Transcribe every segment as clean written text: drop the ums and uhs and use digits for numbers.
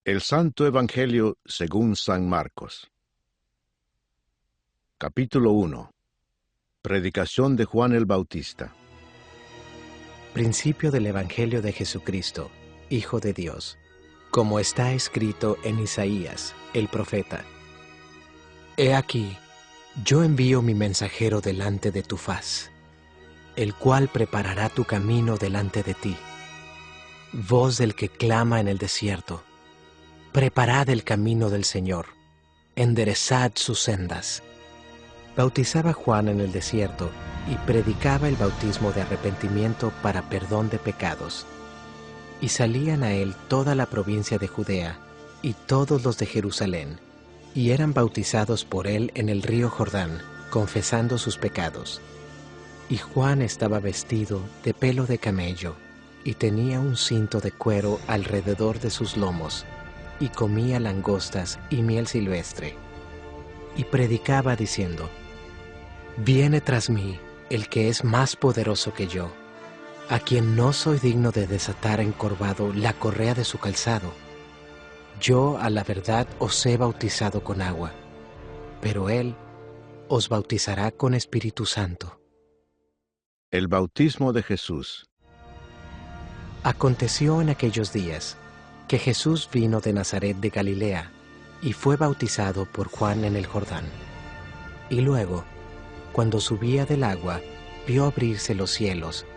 El Santo Evangelio según San Marcos. Capítulo 1. Predicación de Juan el Bautista. Principio del Evangelio de Jesucristo, Hijo de Dios, como está escrito en Isaías, el profeta. He aquí, yo envío mi mensajero delante de tu faz, el cual preparará tu camino delante de ti. Voz del que clama en el desierto, preparad el camino del Señor, enderezad sus sendas. Bautizaba Juan en el desierto y predicaba el bautismo de arrepentimiento para perdón de pecados. Y salían a él toda la provincia de Judea y todos los de Jerusalén, y eran bautizados por él en el río Jordán, confesando sus pecados. Y Juan estaba vestido de pelo de camello, y tenía un cinto de cuero alrededor de sus lomos, y comía langostas y miel silvestre. Y predicaba diciendo: Viene tras mí el que es más poderoso que yo, a quien no soy digno de desatar encorvado la correa de su calzado. Yo a la verdad os he bautizado con agua, pero él os bautizará con Espíritu Santo. El bautismo de Jesús. Aconteció en aquellos días que Jesús vino de Nazaret de Galilea y fue bautizado por Juan en el Jordán. Y luego, cuando subía del agua, vio abrirse los cielos,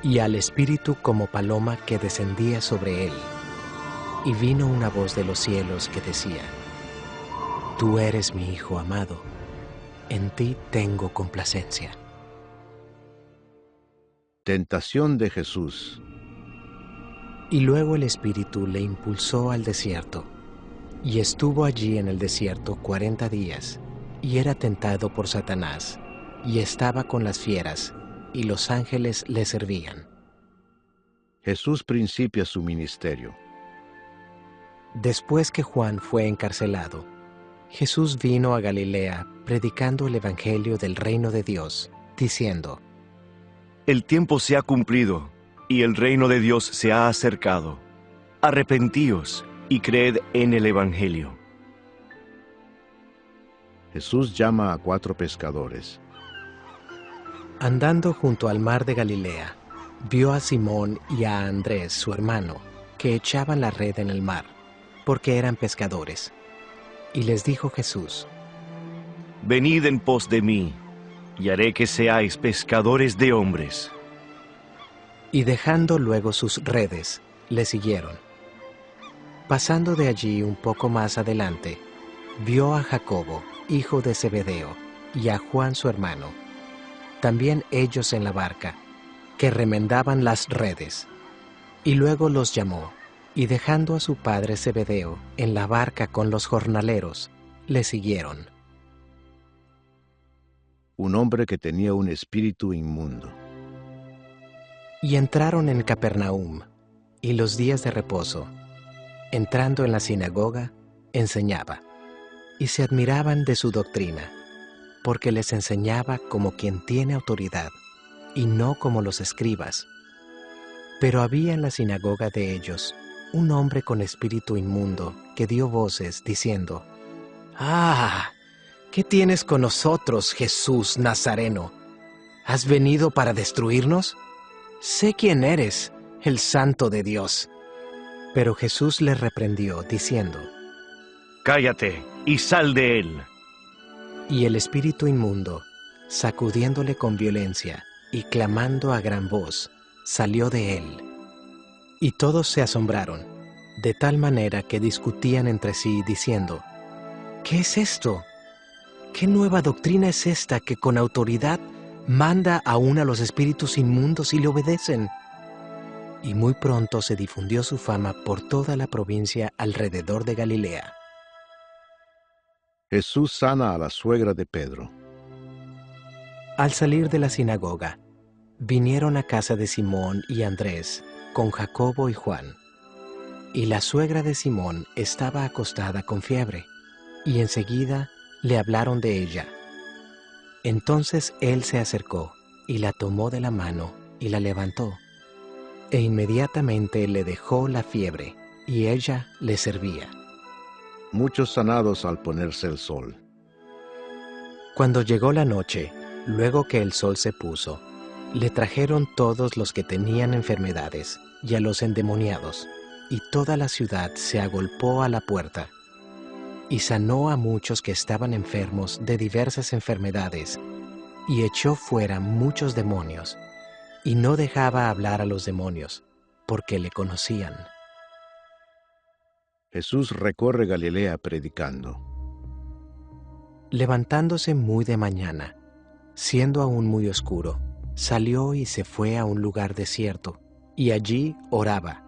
y al Espíritu como paloma que descendía sobre él. Y vino una voz de los cielos que decía: Tú eres mi Hijo amado, en ti tengo complacencia. Tentación de Jesús. Y luego el Espíritu le impulsó al desierto, y estuvo allí en el desierto 40 días, y era tentado por Satanás, y estaba con las fieras, y los ángeles le servían. Jesús principia su ministerio. Después que Juan fue encarcelado, Jesús vino a Galilea predicando el Evangelio del reino de Dios, diciendo: El tiempo se ha cumplido, y el reino de Dios se ha acercado. Arrepentíos y creed en el Evangelio. Jesús llama a 4 pescadores. Andando junto al mar de Galilea, vio a Simón y a Andrés, su hermano, que echaban la red en el mar, porque eran pescadores. Y les dijo Jesús: Venid en pos de mí, y haré que seáis pescadores de hombres. Y dejando luego sus redes, le siguieron. Pasando de allí un poco más adelante, vio a Jacobo, hijo de Zebedeo, y a Juan su hermano, también ellos en la barca, que remendaban las redes. Y luego los llamó, y dejando a su padre Zebedeo en la barca con los jornaleros, le siguieron. Un hombre que tenía un espíritu inmundo. Y entraron en Capernaum, y los días de reposo, entrando en la sinagoga, enseñaba, y se admiraban de su doctrina, porque les enseñaba como quien tiene autoridad, y no como los escribas. Pero había en la sinagoga de ellos un hombre con espíritu inmundo, que dio voces, diciendo: ¡Ah! ¿Qué tienes con nosotros, Jesús Nazareno? ¿Has venido para destruirnos? Sé quién eres, el Santo de Dios. Pero Jesús le reprendió, diciendo: Cállate y sal de él. Y el espíritu inmundo, sacudiéndole con violencia y clamando a gran voz, salió de él. Y todos se asombraron, de tal manera que discutían entre sí, diciendo: ¿Qué es esto? ¿Qué nueva doctrina es esta que con autoridad manda aún a los espíritus inmundos y le obedecen? Y muy pronto se difundió su fama por toda la provincia alrededor de Galilea. Jesús sana a la suegra de Pedro. Al salir de la sinagoga, vinieron a casa de Simón y Andrés, con Jacobo y Juan. Y la suegra de Simón estaba acostada con fiebre, y enseguida le hablaron de ella. Entonces él se acercó, y la tomó de la mano, y la levantó. E inmediatamente le dejó la fiebre, y ella le servía. Muchos sanados al ponerse el sol. Cuando llegó la noche, luego que el sol se puso, le trajeron todos los que tenían enfermedades y a los endemoniados, y toda la ciudad se agolpó a la puerta. Y sanó a muchos que estaban enfermos de diversas enfermedades, y echó fuera muchos demonios, y no dejaba hablar a los demonios, porque le conocían. Jesús recorre Galilea predicando. Levantándose muy de mañana, siendo aún muy oscuro, salió y se fue a un lugar desierto, y allí oraba.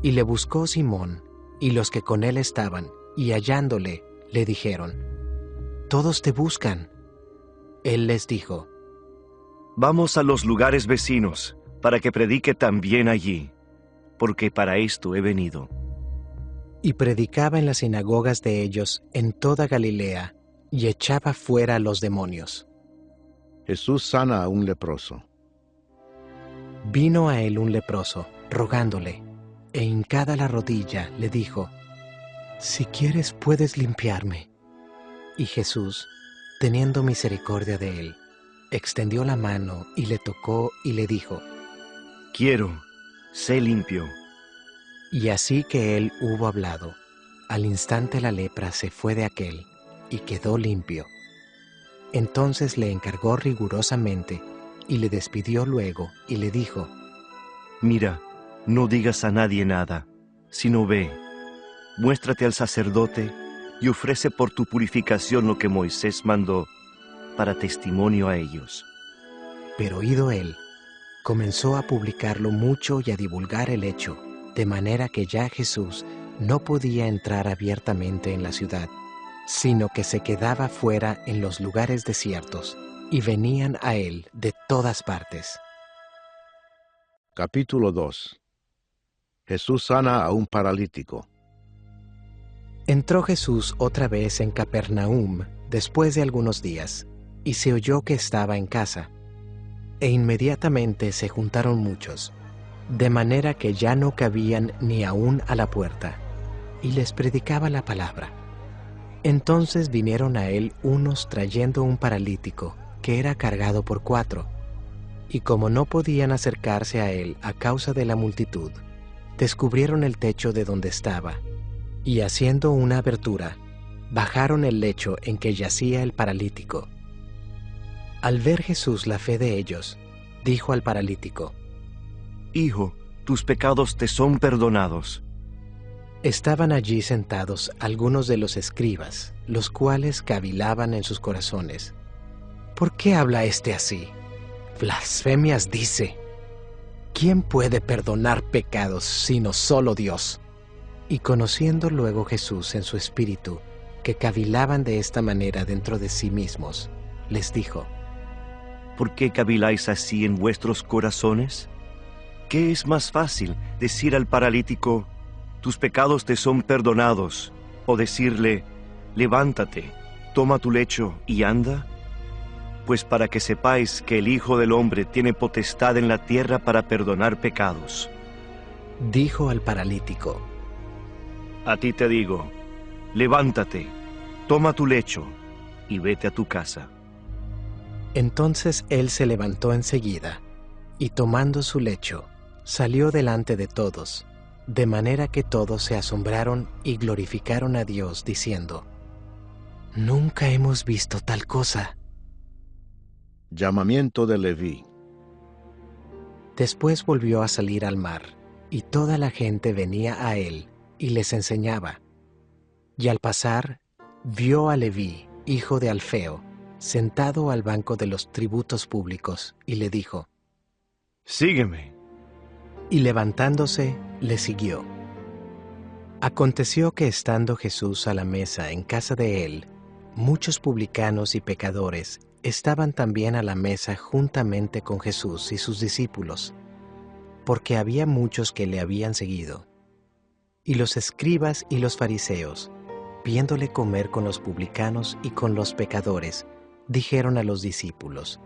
Y le buscó Simón, y los que con él estaban, y hallándole, le dijeron: «Todos te buscan». Él les dijo: Vamos a los lugares vecinos, para que predique también allí, porque para esto he venido. Y predicaba en las sinagogas de ellos en toda Galilea, y echaba fuera a los demonios. Jesús sana a un leproso. Vino a él un leproso, rogándole, e hincada la rodilla, le dijo: «Si quieres, puedes limpiarme». Y Jesús, teniendo misericordia de él, extendió la mano y le tocó y le dijo: Quiero, sé limpio. Y así que él hubo hablado, al instante la lepra se fue de aquél, y quedó limpio. Entonces le encargó rigurosamente, y le despidió luego, y le dijo: Mira, no digas a nadie nada, sino ve, muéstrate al sacerdote y ofrece por tu purificación lo que Moisés mandó, para testimonio a ellos. Pero oído él, comenzó a publicarlo mucho y a divulgar el hecho, de manera que ya Jesús no podía entrar abiertamente en la ciudad, sino que se quedaba fuera en los lugares desiertos, y venían a él de todas partes. Capítulo 2. Jesús sana a un paralítico. Entró Jesús otra vez en Capernaum después de algunos días, y se oyó que estaba en casa. E inmediatamente se juntaron muchos, de manera que ya no cabían ni aún a la puerta, y les predicaba la palabra. Entonces vinieron a él unos trayendo un paralítico, que era cargado por 4, y como no podían acercarse a él a causa de la multitud, descubrieron el techo de donde estaba, y haciendo una abertura, bajaron el lecho en que yacía el paralítico. Al ver Jesús la fe de ellos, dijo al paralítico: Hijo, tus pecados te son perdonados. Estaban allí sentados algunos de los escribas, los cuales cavilaban en sus corazones: ¿por qué habla éste así? Blasfemias dice. ¿Quién puede perdonar pecados sino solo Dios? Y conociendo luego Jesús en su espíritu que cavilaban de esta manera dentro de sí mismos, les dijo: ¿Por qué caviláis así en vuestros corazones? ¿Qué es más fácil, decir al paralítico, tus pecados te son perdonados, o decirle, levántate, toma tu lecho y anda? Pues para que sepáis que el Hijo del Hombre tiene potestad en la tierra para perdonar pecados. Dijo al paralítico: A ti te digo, levántate, toma tu lecho y vete a tu casa. Entonces él se levantó enseguida, y tomando su lecho, salió delante de todos, de manera que todos se asombraron y glorificaron a Dios, diciendo: Nunca hemos visto tal cosa. Llamamiento de Leví. Después volvió a salir al mar, y toda la gente venía a él, y les enseñaba. Y al pasar, vio a Leví, hijo de Alfeo, sentado al banco de los tributos públicos, y le dijo: Sígueme. Y levantándose, le siguió. Aconteció que estando Jesús a la mesa en casa de él, muchos publicanos y pecadores estaban también a la mesa juntamente con Jesús y sus discípulos, porque había muchos que le habían seguido. Y los escribas y los fariseos, viéndole comer con los publicanos y con los pecadores, dijeron a los discípulos: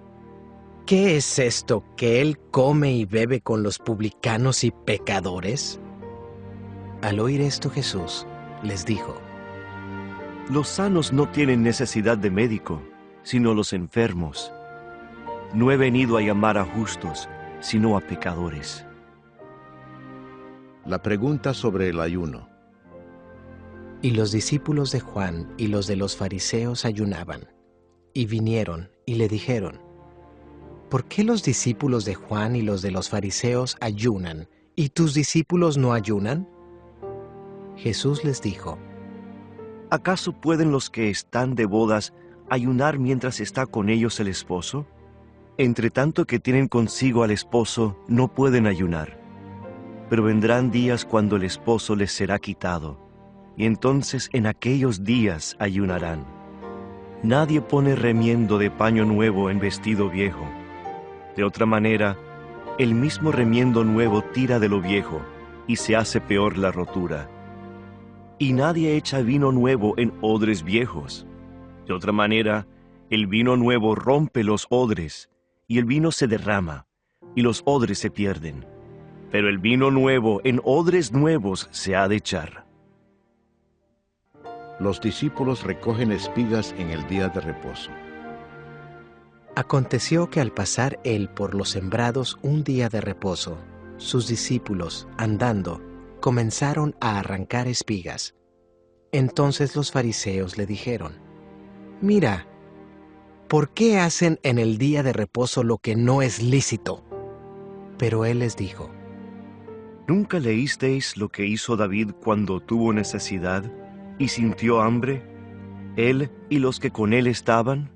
¿Qué es esto que él come y bebe con los publicanos y pecadores? Al oír esto Jesús les dijo: Los sanos no tienen necesidad de médico, sino los enfermos. No he venido a llamar a justos, sino a pecadores. La pregunta sobre el ayuno. Y los discípulos de Juan y los de los fariseos ayunaban, y vinieron y le dijeron: ¿Por qué los discípulos de Juan y los de los fariseos ayunan, y tus discípulos no ayunan? Jesús les dijo: ¿Acaso pueden los que están de bodas ayunar mientras está con ellos el esposo? Entre tanto que tienen consigo al esposo, no pueden ayunar. Pero vendrán días cuando el esposo les será quitado, y entonces en aquellos días ayunarán. Nadie pone remiendo de paño nuevo en vestido viejo. De otra manera, el mismo remiendo nuevo tira de lo viejo, y se hace peor la rotura. Y nadie echa vino nuevo en odres viejos. De otra manera, el vino nuevo rompe los odres, y el vino se derrama, y los odres se pierden. Pero el vino nuevo en odres nuevos se ha de echar. Los discípulos recogen espigas en el día de reposo. Aconteció que al pasar él por los sembrados un día de reposo, sus discípulos, andando, comenzaron a arrancar espigas. Entonces los fariseos le dijeron: Mira, ¿por qué hacen en el día de reposo lo que no es lícito? Pero él les dijo: ¿Nunca leísteis lo que hizo David cuando tuvo necesidad y sintió hambre, él y los que con él estaban?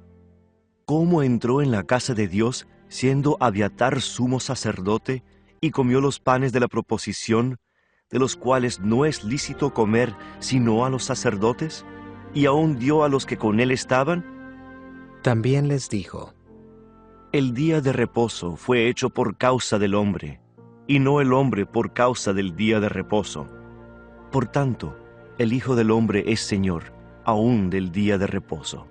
¿Cómo entró en la casa de Dios siendo Abiatar sumo sacerdote y comió los panes de la proposición, de los cuales no es lícito comer sino a los sacerdotes, y aún dio a los que con él estaban? También les dijo: El día de reposo fue hecho por causa del hombre, y no el hombre por causa del día de reposo. Por tanto, el Hijo del Hombre es Señor, aún del día de reposo.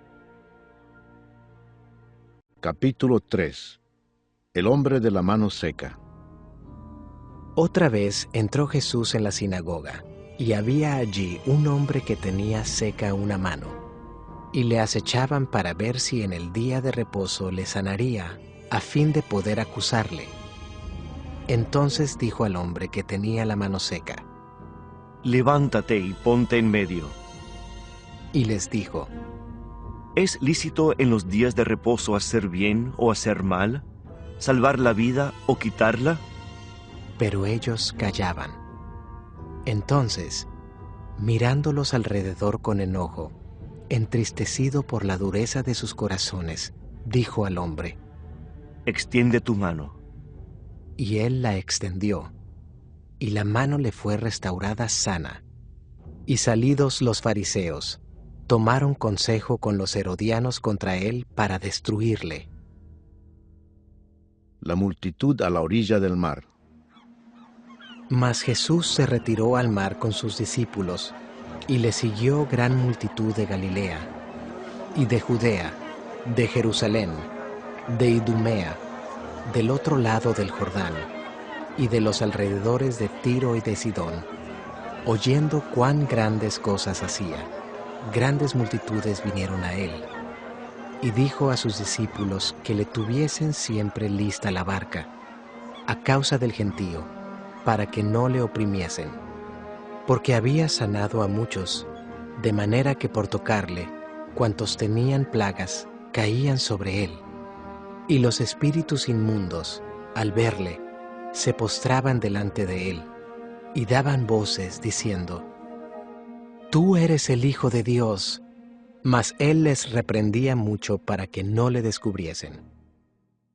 Capítulo 3. El hombre de la mano seca. Otra vez entró Jesús en la sinagoga, y había allí un hombre que tenía seca una mano, y le acechaban para ver si en el día de reposo le sanaría, a fin de poder acusarle. Entonces dijo al hombre que tenía la mano seca: Levántate y ponte en medio. Y les dijo: ¿Es lícito en los días de reposo hacer bien o hacer mal? ¿Salvar la vida o quitarla? Pero ellos callaban. Entonces, mirándolos alrededor con enojo, entristecido por la dureza de sus corazones, dijo al hombre: Extiende tu mano. Y él la extendió, y la mano le fue restaurada sana. Y salidos los fariseos, tomaron consejo con los herodianos contra él para destruirle. La multitud a la orilla del mar. Mas Jesús se retiró al mar con sus discípulos, y le siguió gran multitud de Galilea, y de Judea, de Jerusalén, de Idumea, del otro lado del Jordán, y de los alrededores de Tiro y de Sidón, oyendo cuán grandes cosas hacía. Grandes multitudes vinieron a él, y dijo a sus discípulos que le tuviesen siempre lista la barca, a causa del gentío, para que no le oprimiesen, porque había sanado a muchos, de manera que por tocarle, cuantos tenían plagas, caían sobre él. Y los espíritus inmundos, al verle, se postraban delante de él, y daban voces diciendo: Tú eres el Hijo de Dios. Mas él les reprendía mucho para que no le descubriesen.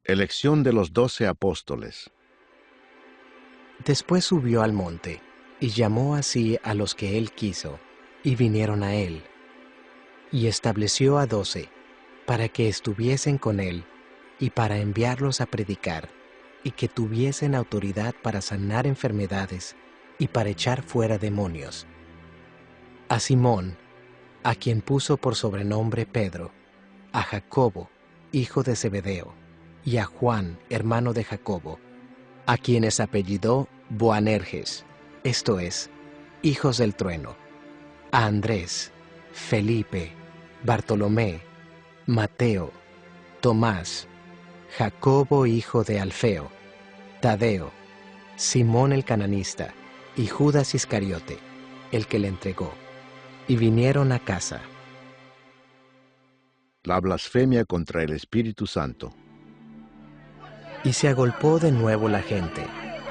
Elección de los 12 apóstoles. Después subió al monte, y llamó así a los que él quiso, y vinieron a él. Y estableció a 12, para que estuviesen con él, y para enviarlos a predicar, y que tuviesen autoridad para sanar enfermedades, y para echar fuera demonios. A Simón, a quien puso por sobrenombre Pedro, a Jacobo, hijo de Zebedeo, y a Juan, hermano de Jacobo, a quienes apellidó Boanerges, esto es, hijos del trueno, a Andrés, Felipe, Bartolomé, Mateo, Tomás, Jacobo hijo de Alfeo, Tadeo, Simón el cananista y Judas Iscariote, el que le entregó, y vinieron a casa. La blasfemia contra el Espíritu Santo. Y se agolpó de nuevo la gente,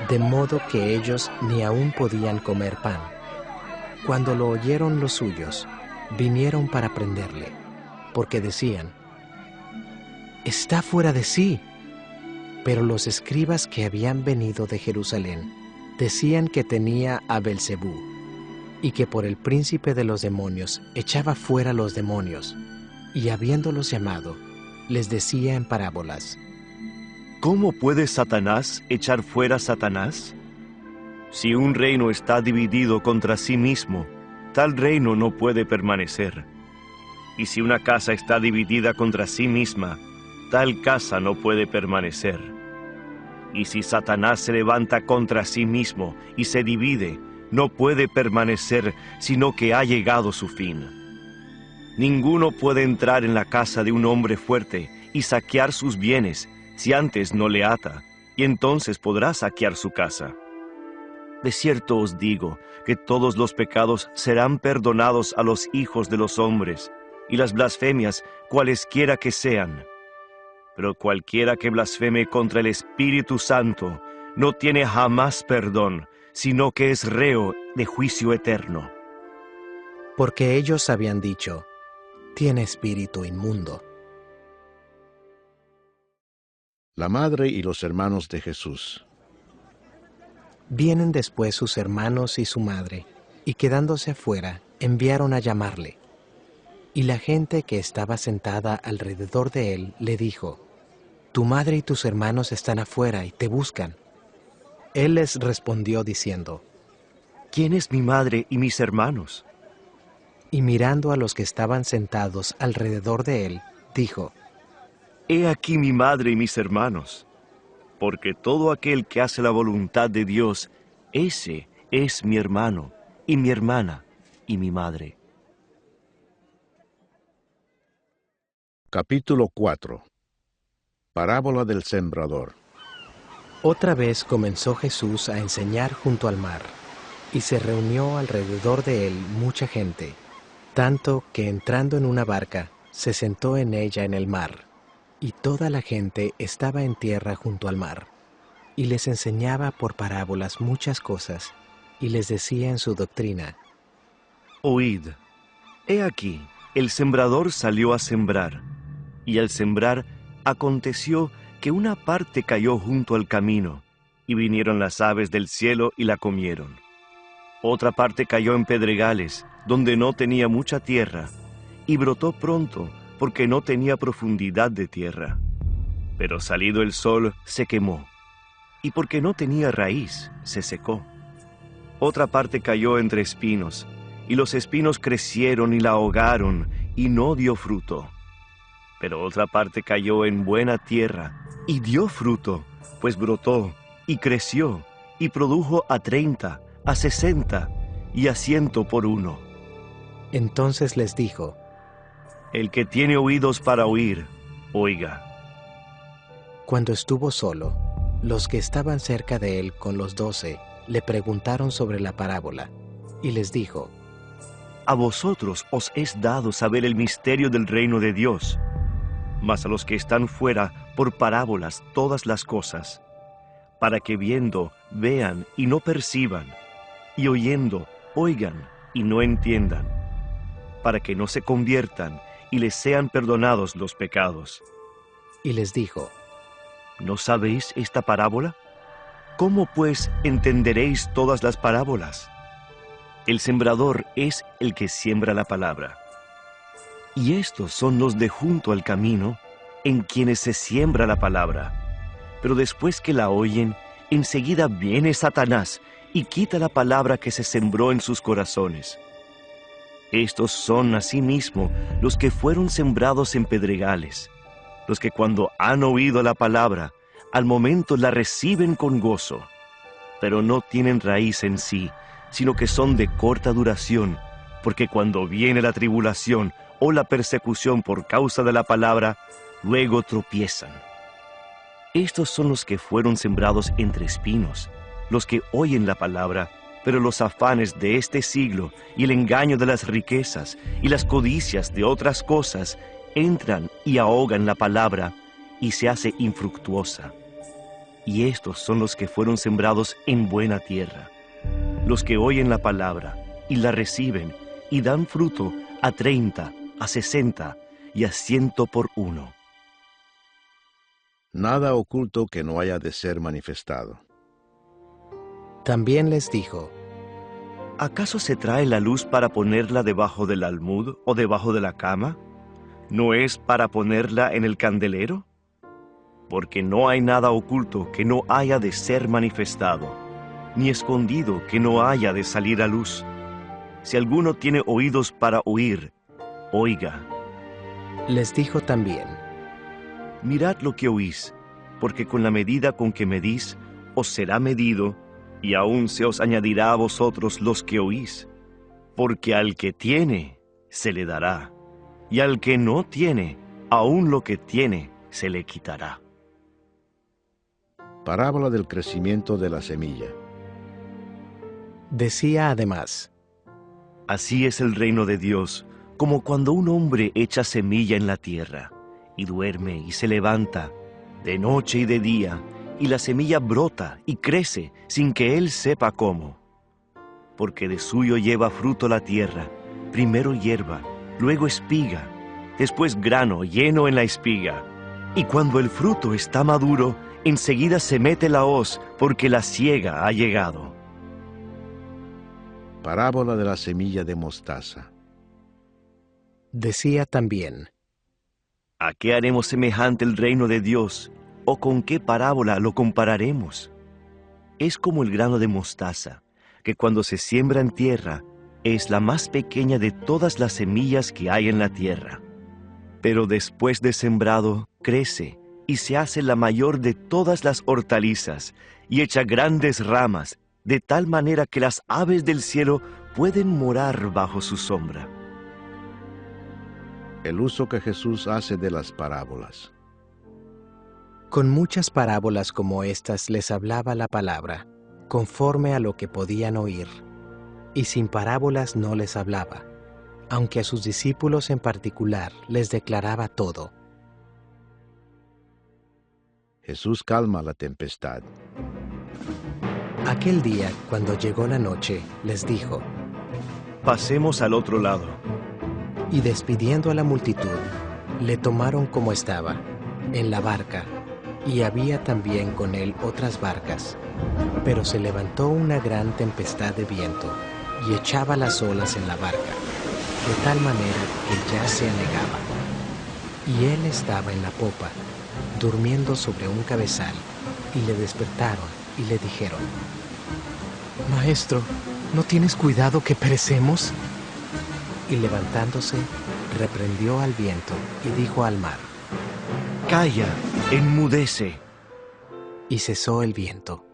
de modo que ellos ni aún podían comer pan. Cuando lo oyeron los suyos, vinieron para prenderle, porque decían: «Está fuera de sí». Pero los escribas que habían venido de Jerusalén decían que tenía a Belcebú, y que por el príncipe de los demonios echaba fuera los demonios, y habiéndolos llamado, les decía en parábolas: ¿Cómo puede Satanás echar fuera a Satanás? Si un reino está dividido contra sí mismo, tal reino no puede permanecer. Y si una casa está dividida contra sí misma, tal casa no puede permanecer. Y si Satanás se levanta contra sí mismo y se divide, no puede permanecer, sino que ha llegado su fin. Ninguno puede entrar en la casa de un hombre fuerte y saquear sus bienes si antes no le ata, y entonces podrá saquear su casa. De cierto os digo que todos los pecados serán perdonados a los hijos de los hombres, y las blasfemias cualesquiera que sean. Pero cualquiera que blasfeme contra el Espíritu Santo no tiene jamás perdón, sino que es reo de juicio eterno. Porque ellos habían dicho: «Tiene espíritu inmundo». La madre y los hermanos de Jesús. Vienen después sus hermanos y su madre, y quedándose afuera, enviaron a llamarle. Y la gente que estaba sentada alrededor de él le dijo: «Tu madre y tus hermanos están afuera y te buscan». Él les respondió diciendo: ¿Quién es mi madre y mis hermanos? Y mirando a los que estaban sentados alrededor de él, dijo: He aquí mi madre y mis hermanos, porque todo aquel que hace la voluntad de Dios, ese es mi hermano, y mi hermana, y mi madre. Capítulo 4. Parábola del sembrador. Otra vez comenzó Jesús a enseñar junto al mar, y se reunió alrededor de él mucha gente, tanto que entrando en una barca, se sentó en ella en el mar, y toda la gente estaba en tierra junto al mar, y les enseñaba por parábolas muchas cosas, y les decía en su doctrina: Oíd, he aquí, el sembrador salió a sembrar, y al sembrar aconteció que una parte cayó junto al camino, y vinieron las aves del cielo y la comieron. Otra parte cayó en pedregales, donde no tenía mucha tierra, y brotó pronto, porque no tenía profundidad de tierra. Pero salido el sol, se quemó, y porque no tenía raíz, se secó. Otra parte cayó entre espinos, y los espinos crecieron y la ahogaron, y no dio fruto. Pero otra parte cayó en buena tierra, y dio fruto, pues brotó, y creció, y produjo a 30, a 60, y a 100 por uno. Entonces les dijo: El que tiene oídos para oír, oiga. Cuando estuvo solo, los que estaban cerca de él con los 12 le preguntaron sobre la parábola, y les dijo: A vosotros os es dado saber el misterio del reino de Dios, mas a los que están fuera por parábolas todas las cosas, para que viendo, vean y no perciban, y oyendo, oigan y no entiendan, para que no se conviertan y les sean perdonados los pecados. Y les dijo: ¿No sabéis esta parábola? ¿Cómo pues entenderéis todas las parábolas? El sembrador es el que siembra la palabra. Y estos son los de junto al camino, en quienes se siembra la palabra. Pero después que la oyen, enseguida viene Satanás y quita la palabra que se sembró en sus corazones. Estos son asimismo los que fueron sembrados en pedregales, los que cuando han oído la palabra, al momento la reciben con gozo, pero no tienen raíz en sí, sino que son de corta duración, porque cuando viene la tribulación o la persecución por causa de la palabra, luego tropiezan. Estos son los que fueron sembrados entre espinos, los que oyen la palabra, pero los afanes de este siglo y el engaño de las riquezas y las codicias de otras cosas entran y ahogan la palabra y se hace infructuosa. Y estos son los que fueron sembrados en buena tierra, los que oyen la palabra y la reciben y dan fruto a 30, a 60 y a 100 por uno. Nada oculto que no haya de ser manifestado. También les dijo: ¿Acaso se trae la luz para ponerla debajo del almud o debajo de la cama? ¿No es para ponerla en el candelero? Porque no hay nada oculto que no haya de ser manifestado, ni escondido que no haya de salir a luz. Si alguno tiene oídos para oír, oiga. Les dijo también: Mirad lo que oís, porque con la medida con que medís, os será medido, y aún se os añadirá a vosotros los que oís. Porque al que tiene, se le dará, y al que no tiene, aún lo que tiene, se le quitará. Parábola del crecimiento de la semilla. Decía además: Así es el reino de Dios, como cuando un hombre echa semilla en la tierra, y duerme y se levanta, de noche y de día, y la semilla brota y crece sin que él sepa cómo. Porque de suyo lleva fruto la tierra, primero hierba, luego espiga, después grano lleno en la espiga. Y cuando el fruto está maduro, enseguida se mete la hoz, porque la siega ha llegado. Parábola de la semilla de mostaza. Decía también: ¿A qué haremos semejante el reino de Dios? ¿O con qué parábola lo compararemos? Es como el grano de mostaza, que cuando se siembra en tierra, es la más pequeña de todas las semillas que hay en la tierra. Pero después de sembrado, crece y se hace la mayor de todas las hortalizas, y echa grandes ramas, de tal manera que las aves del cielo pueden morar bajo su sombra. El uso que Jesús hace de las parábolas. Con muchas parábolas como estas les hablaba la palabra, conforme a lo que podían oír, y sin parábolas no les hablaba, aunque a sus discípulos en particular les declaraba todo. Jesús calma la tempestad. Aquel día, cuando llegó la noche, les dijo: Pasemos al otro lado. Y despidiendo a la multitud, le tomaron como estaba, en la barca, y había también con él otras barcas. Pero se levantó una gran tempestad de viento, y echaba las olas en la barca, de tal manera que ya se anegaba. Y él estaba en la popa, durmiendo sobre un cabezal, y le despertaron y le dijeron: Maestro, ¿no tienes cuidado que perecemos? Y levantándose, reprendió al viento y dijo al mar: Calla, enmudece. Y cesó el viento,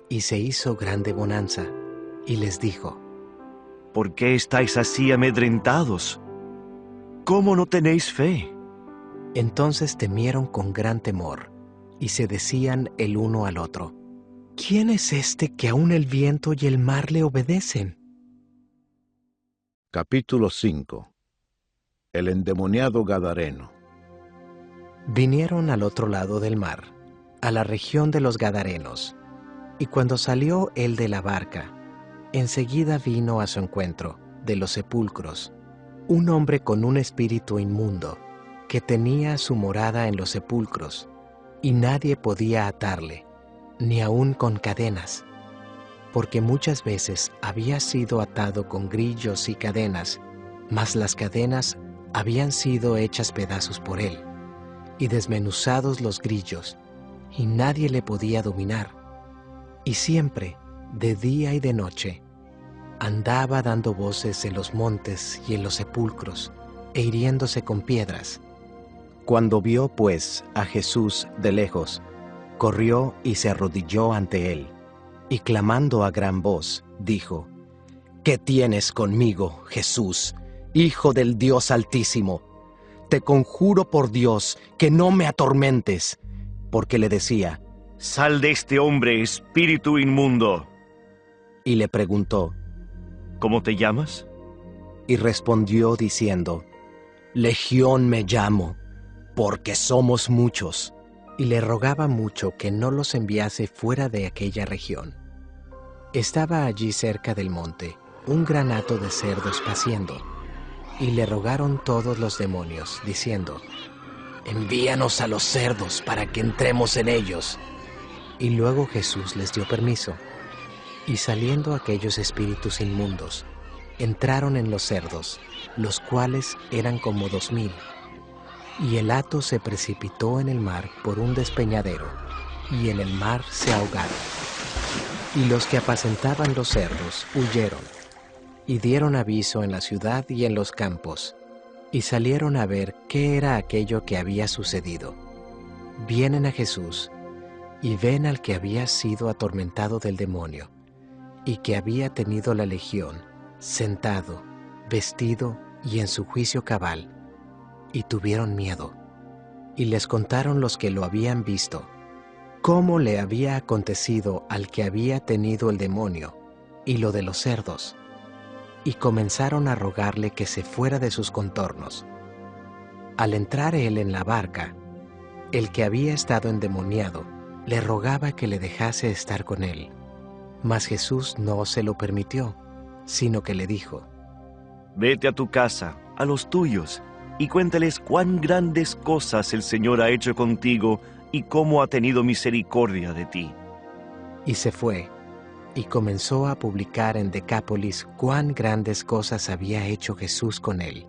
y se hizo grande bonanza, y les dijo: ¿Por qué estáis así amedrentados? ¿Cómo no tenéis fe? Entonces temieron con gran temor, y se decían el uno al otro: ¿Quién es este que aun el viento y el mar le obedecen? Capítulo 5. El endemoniado Gadareno. Vinieron al otro lado del mar, a la región de los Gadarenos, y cuando salió él de la barca, enseguida vino a su encuentro, de los sepulcros, un hombre con un espíritu inmundo, que tenía su morada en los sepulcros, y nadie podía atarle, ni aun con cadenas, porque muchas veces había sido atado con grillos y cadenas, mas las cadenas habían sido hechas pedazos por él, y desmenuzados los grillos, y nadie le podía dominar. Y siempre, de día y de noche, andaba dando voces en los montes y en los sepulcros, e hiriéndose con piedras. Cuando vio, pues, a Jesús de lejos, corrió y se arrodilló ante él, y clamando a gran voz, dijo: ¿Qué tienes conmigo, Jesús, Hijo del Dios Altísimo? Te conjuro por Dios que no me atormentes. Porque le decía, Sal de este hombre, espíritu inmundo. y le preguntó, ¿Cómo te llamas? y respondió diciendo, Legión me llamo, porque somos muchos. Y le rogaba mucho que no los enviase fuera de aquella región. Estaba allí cerca del monte un gran hato de cerdos paciendo, y le rogaron todos los demonios, diciendo, Envíanos a los cerdos para que entremos en ellos. Y luego Jesús les dio permiso, y saliendo aquellos espíritus inmundos, entraron en los cerdos, los cuales eran como 2000. Y el hato se precipitó en el mar por un despeñadero, y en el mar se ahogaron. Y los que apacentaban los cerdos huyeron, y dieron aviso en la ciudad y en los campos, y salieron a ver qué era aquello que había sucedido. Vienen a Jesús, y ven al que había sido atormentado del demonio, y que había tenido la legión, sentado, vestido y en su juicio cabal, y tuvieron miedo. Y les contaron los que lo habían visto, cómo le había acontecido al que había tenido el demonio, y lo de los cerdos. Y comenzaron a rogarle que se fuera de sus contornos. Al entrar él en la barca, el que había estado endemoniado le rogaba que le dejase estar con él. Mas Jesús no se lo permitió, sino que le dijo, Vete a tu casa, a los tuyos, y cuéntales cuán grandes cosas el Señor ha hecho contigo y cómo ha tenido misericordia de ti. y se fue, y comenzó a publicar en Decápolis cuán grandes cosas había hecho Jesús con él,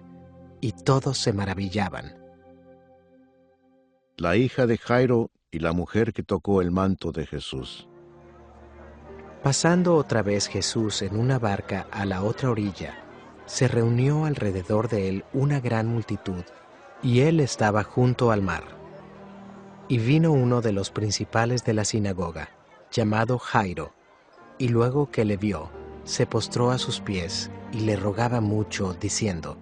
y todos se maravillaban. La hija de Jairo y la mujer que tocó el manto de Jesús. Pasando otra vez Jesús en una barca a la otra orilla, se reunió alrededor de él una gran multitud, y él estaba junto al mar. Y vino uno de los principales de la sinagoga, llamado Jairo, y luego que le vio, se postró a sus pies y le rogaba mucho, diciendo,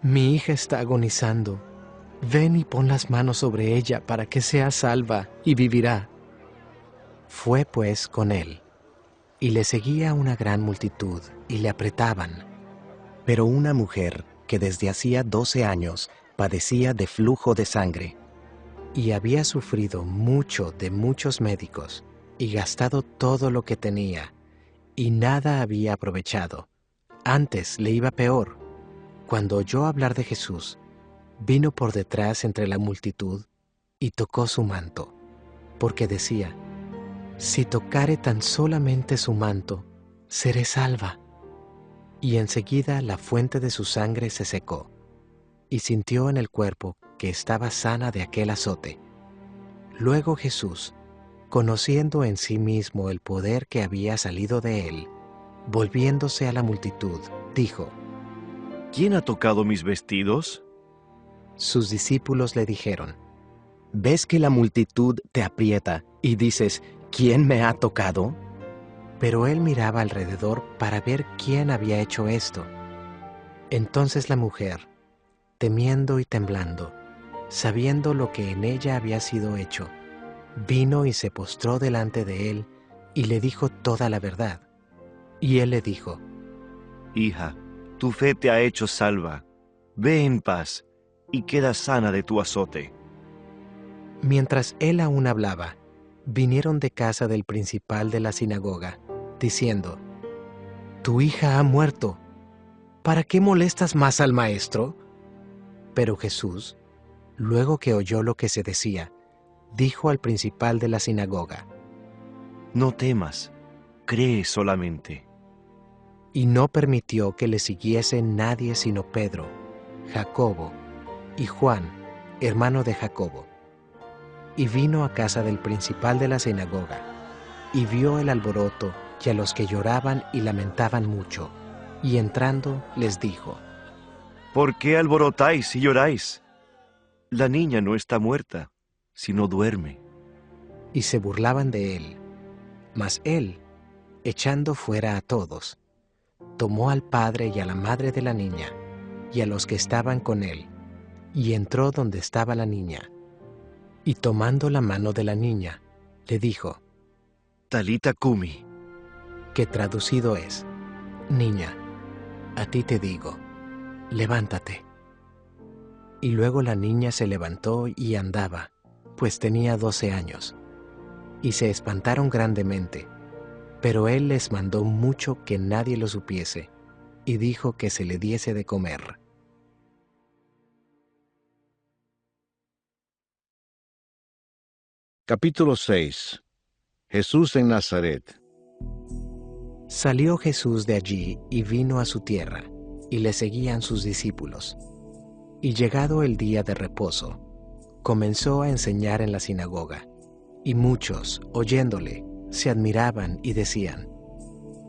Mi hija está agonizando, ven y pon las manos sobre ella para que sea salva y vivirá. Fue pues con él, y le seguía una gran multitud, y le apretaban. Pero una mujer que desde hacía 12 años padecía de flujo de sangre, y había sufrido mucho de muchos médicos, y gastado todo lo que tenía, y nada había aprovechado. Antes le iba peor. Cuando oyó hablar de Jesús, vino por detrás entre la multitud, y tocó su manto, porque decía, Si tocare tan solamente su manto, seré salva. Y enseguida la fuente de su sangre se secó, y sintió en el cuerpo que estaba sana de aquel azote. Luego Jesús, conociendo en sí mismo el poder que había salido de él, volviéndose a la multitud, dijo, ¿Quién ha tocado mis vestidos? Sus discípulos le dijeron, ¿ves que la multitud te aprieta y dices, ¿quién me ha tocado? Pero él miraba alrededor para ver quién había hecho esto. Entonces la mujer, temiendo y temblando, sabiendo lo que en ella había sido hecho, vino y se postró delante de él y le dijo toda la verdad. Y él le dijo, Hija, tu fe te ha hecho salva. Ve en paz y queda sana de tu azote. Mientras él aún hablaba, vinieron de casa del principal de la sinagoga, diciendo, Tu hija ha muerto. ¿Para qué molestas más al maestro? Pero Jesús, luego que oyó lo que se decía, dijo al principal de la sinagoga, No temas, cree solamente. y no permitió que le siguiese nadie sino Pedro, Jacobo y Juan, hermano de Jacobo. Y vino a casa del principal de la sinagoga, y vio el alboroto y a los que lloraban y lamentaban mucho, y entrando les dijo, ¿Por qué alborotáis y lloráis? La niña no está muerta, sino duerme. y se burlaban de él. Mas él, echando fuera a todos, tomó al padre y a la madre de la niña, y a los que estaban con él, y entró donde estaba la niña. Y tomando la mano de la niña, le dijo, Talita cumi, que traducido es, Niña, a ti te digo, levántate. Y luego la niña se levantó y andaba, pues tenía 12 años. Y se espantaron grandemente, pero él les mandó mucho que nadie lo supiese, y dijo que se le diese de comer. Capítulo 6. Jesús en Nazaret. Salió Jesús de allí y vino a su tierra, y le seguían sus discípulos. Y llegado el día de reposo, comenzó a enseñar en la sinagoga, y muchos, oyéndole, se admiraban y decían,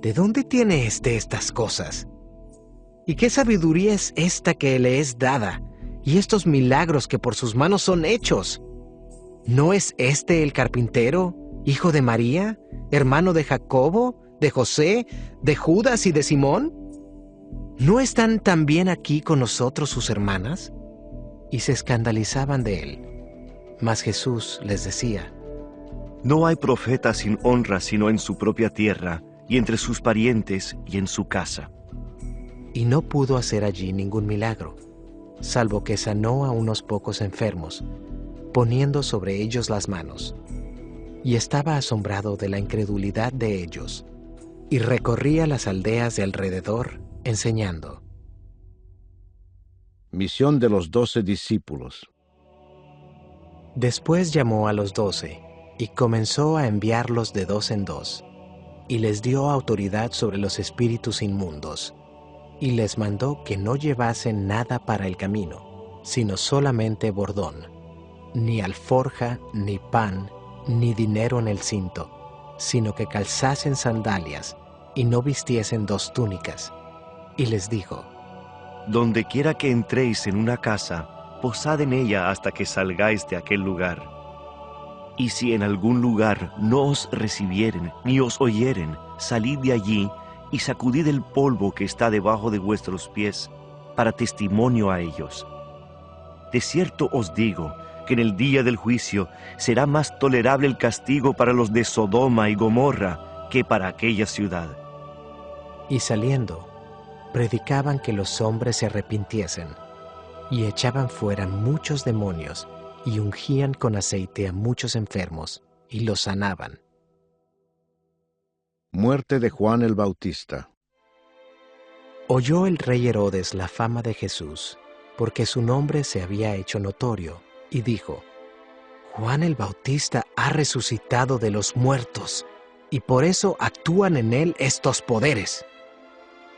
¿de dónde tiene estas cosas? ¿Y qué sabiduría es esta que le es dada, y estos milagros que por sus manos son hechos? ¿No es este el carpintero, hijo de María, hermano de Jacobo, de José, de Judas y de Simón? ¿No están también aquí con nosotros sus hermanas? Y se escandalizaban de él. Mas Jesús les decía, no hay profeta sin honra sino en su propia tierra, y entre sus parientes y en su casa. y no pudo hacer allí ningún milagro, salvo que sanó a unos pocos enfermos, poniendo sobre ellos las manos. Y estaba asombrado de la incredulidad de ellos, y recorría las aldeas de alrededor, enseñando. Misión de los 12 discípulos. Después llamó a los 12, y comenzó a enviarlos de 2 en 2, y les dio autoridad sobre los espíritus inmundos, y les mandó que no llevasen nada para el camino, sino solamente bordón, ni alforja, ni pan, ni dinero en el cinto, sino que calzasen sandalias, y no vistiesen 2 túnicas. Y les dijo, Donde quiera que entréis en una casa, posad en ella hasta que salgáis de aquel lugar. Y si en algún lugar no os recibieren ni os oyeren, salid de allí y sacudid el polvo que está debajo de vuestros pies, para testimonio a ellos. De cierto os digo que en el día del juicio será más tolerable el castigo para los de Sodoma y Gomorra que para aquella ciudad. y saliendo, predicaban que los hombres se arrepintiesen, y echaban fuera muchos demonios, y ungían con aceite a muchos enfermos, y los sanaban. Muerte de Juan el Bautista. Oyó el rey Herodes la fama de Jesús, porque su nombre se había hecho notorio, y dijo, Juan el Bautista ha resucitado de los muertos, y por eso actúan en él estos poderes.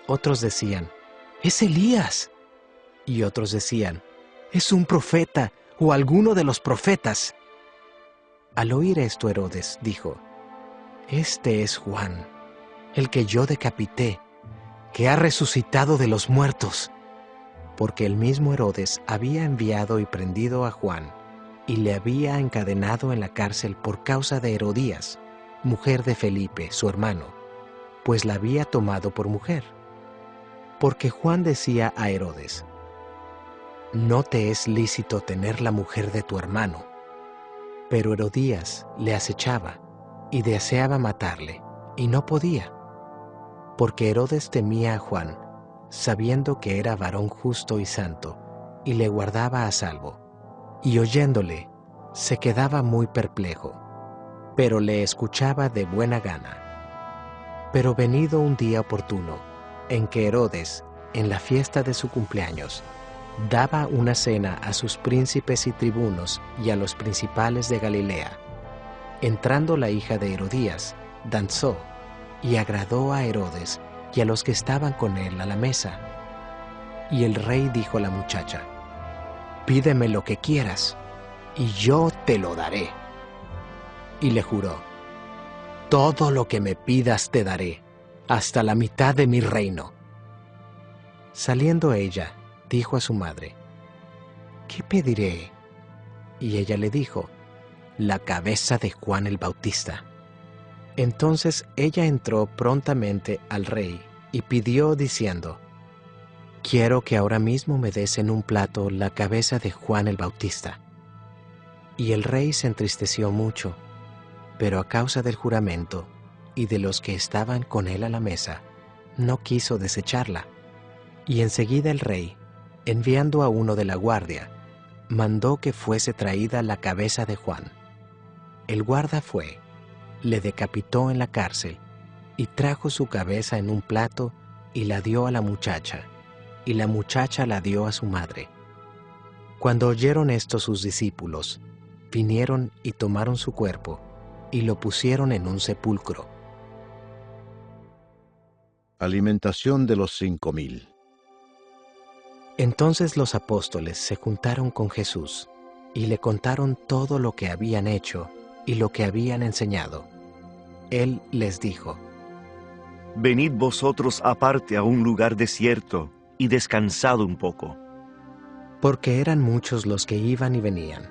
Otros decían, es Elías. Y otros decían, es un profeta o alguno de los profetas. Al oír esto Herodes dijo, este es Juan, el que yo decapité, que ha resucitado de los muertos. Porque el mismo Herodes había enviado y prendido a Juan, y le había encadenado en la cárcel por causa de Herodías, mujer de Felipe, su hermano, pues la había tomado por mujer. Porque Juan decía a Herodes, no te es lícito tener la mujer de tu hermano. Pero Herodías le acechaba y deseaba matarle, y no podía, porque Herodes temía a Juan, sabiendo que era varón justo y santo, y le guardaba a salvo. Y oyéndole, se quedaba muy perplejo, pero le escuchaba de buena gana. Pero venido un día oportuno, en que Herodes, en la fiesta de su cumpleaños, daba una cena a sus príncipes y tribunos y a los principales de Galilea. Entrando la hija de Herodías, danzó y agradó a Herodes y a los que estaban con él a la mesa. Y el rey dijo a la muchacha, pídeme lo que quieras, y yo te lo daré. Y le juró, todo lo que me pidas te daré, hasta la mitad de mi reino. Saliendo ella, dijo a su madre, ¿qué pediré? Y ella le dijo, la cabeza de Juan el Bautista. Entonces ella entró prontamente al rey y pidió diciendo: «Quiero que ahora mismo me des en un plato la cabeza de Juan el Bautista». Y el rey se entristeció mucho, pero a causa del juramento y de los que estaban con él a la mesa, no quiso desecharla. Y enseguida el rey, enviando a uno de la guardia, mandó que fuese traída la cabeza de Juan. El guarda fue, le decapitó en la cárcel, y trajo su cabeza en un plato y la dio a la muchacha, y la muchacha la dio a su madre. Cuando oyeron esto sus discípulos, vinieron y tomaron su cuerpo, y lo pusieron en un sepulcro. Alimentación de los 5000. Entonces los apóstoles se juntaron con Jesús, y le contaron todo lo que habían hecho y lo que habían enseñado. Él les dijo: Venid vosotros aparte a un lugar desierto y descansad un poco. Porque eran muchos los que iban y venían,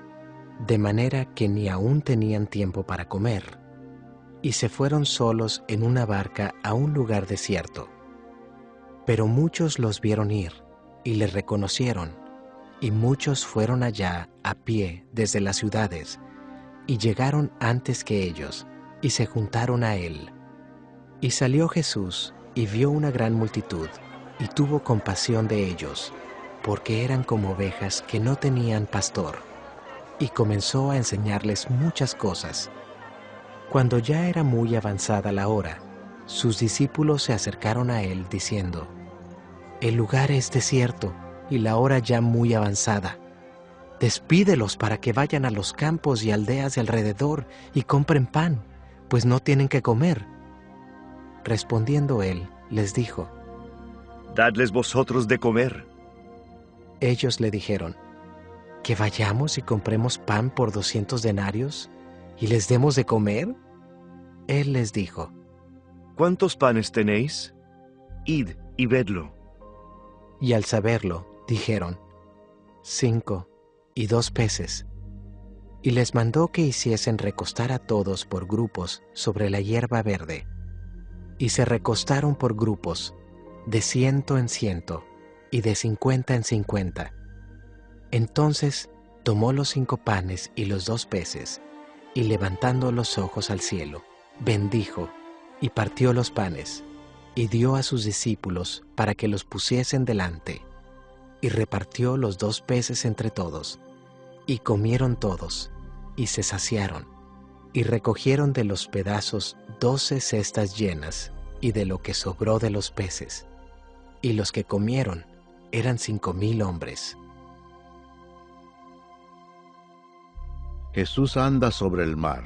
de manera que ni aún tenían tiempo para comer, y se fueron solos en una barca a un lugar desierto. Pero muchos los vieron ir, y les reconocieron, y muchos fueron allá a pie desde las ciudades, y llegaron antes que ellos, y se juntaron a él. Y salió Jesús, y vio una gran multitud, y tuvo compasión de ellos, porque eran como ovejas que no tenían pastor, y comenzó a enseñarles muchas cosas. Cuando ya era muy avanzada la hora, sus discípulos se acercaron a él diciendo: «El lugar es desierto, y la hora ya muy avanzada. Despídelos para que vayan a los campos y aldeas de alrededor y compren pan, pues no tienen que comer». Respondiendo él, les dijo: Dadles vosotros de comer. Ellos le dijeron: «¿Que vayamos y compremos pan por 200 denarios y les demos de comer?» Él les dijo: ¿Cuántos panes tenéis? Id y vedlo. Y al saberlo, dijeron: 5 y 2 peces. Y les mandó que hiciesen recostar a todos por grupos sobre la hierba verde. Y se recostaron por grupos, de 100 en 100, y de 50 en 50. Entonces tomó los 5 panes y los 2 peces, y levantando los ojos al cielo, bendijo, y partió los panes, y dio a sus discípulos para que los pusiesen delante, y repartió los 2 peces entre todos, y comieron todos, y se saciaron, y recogieron de los pedazos 12 cestas llenas, y de lo que sobró de los peces, y los que comieron eran 5000 hombres. Jesús anda sobre el mar.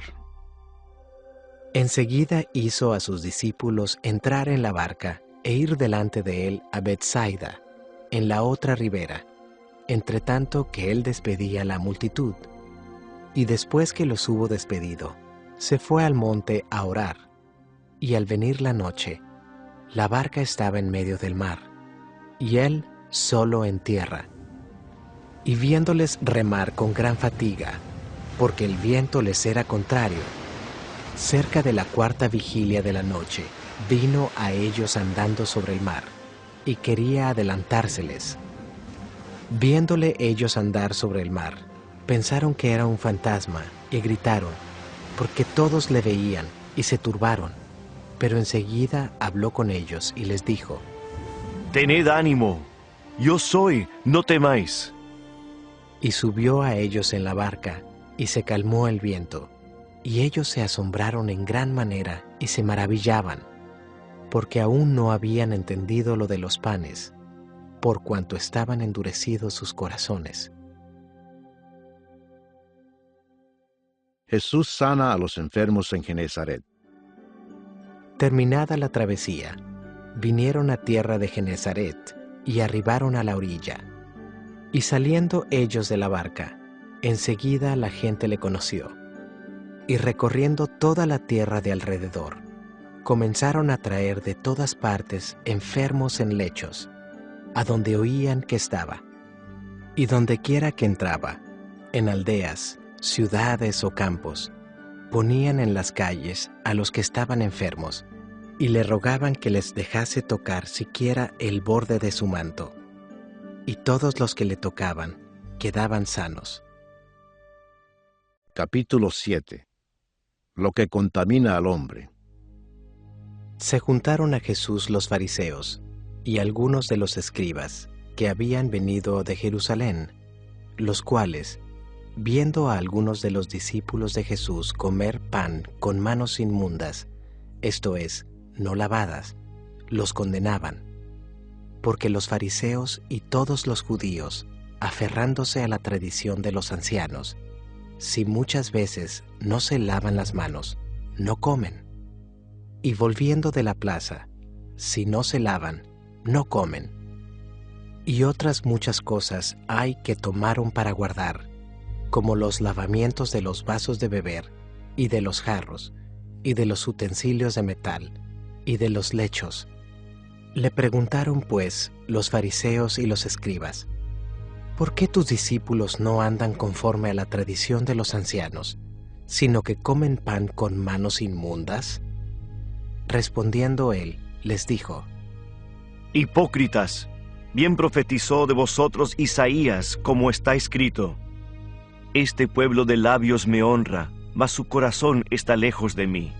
Enseguida hizo a sus discípulos entrar en la barca e ir delante de él a Betsaida, en la otra ribera, entre tanto que él despedía a la multitud. Y después que los hubo despedido, se fue al monte a orar. Y al venir la noche, la barca estaba en medio del mar, y él solo en tierra. Y viéndoles remar con gran fatiga, porque el viento les era contrario, cerca de la 4ª vigilia de la noche, vino a ellos andando sobre el mar, y quería adelantárseles. Viéndole ellos andar sobre el mar, pensaron que era un fantasma, y gritaron, porque todos le veían, y se turbaron. Pero enseguida habló con ellos, y les dijo: Tened ánimo, yo soy, no temáis. Y subió a ellos en la barca, y se calmó el viento. Y ellos se asombraron en gran manera, y se maravillaban, porque aún no habían entendido lo de los panes, por cuanto estaban endurecidos sus corazones. Jesús sana a los enfermos en Genezaret. Terminada la travesía, vinieron a tierra de Genezaret, y arribaron a la orilla. Y saliendo ellos de la barca, enseguida la gente le conoció. Y recorriendo toda la tierra de alrededor, comenzaron a traer de todas partes enfermos en lechos, a donde oían que estaba. Y dondequiera que entraba, en aldeas, ciudades o campos, ponían en las calles a los que estaban enfermos, y le rogaban que les dejase tocar siquiera el borde de su manto. Y todos los que le tocaban quedaban sanos. Capítulo 7. Lo que contamina al hombre. Se juntaron a Jesús los fariseos y algunos de los escribas que habían venido de Jerusalén, los cuales, viendo a algunos de los discípulos de Jesús comer pan con manos inmundas, esto es, no lavadas, los condenaban, porque los fariseos y todos los judíos, aferrándose a la tradición de los ancianos, si muchas veces no se lavan las manos, no comen. Y volviendo de la plaza, si no se lavan, no comen. Y otras muchas cosas hay que tomaron para guardar, como los lavamientos de los vasos de beber, y de los jarros, y de los utensilios de metal, y de los lechos. Le preguntaron pues los fariseos y los escribas: ¿por qué tus discípulos no andan conforme a la tradición de los ancianos, sino que comen pan con manos inmundas? Respondiendo él, les dijo: Hipócritas, bien profetizó de vosotros Isaías, como está escrito: Este pueblo de labios me honra, mas su corazón está lejos de mí.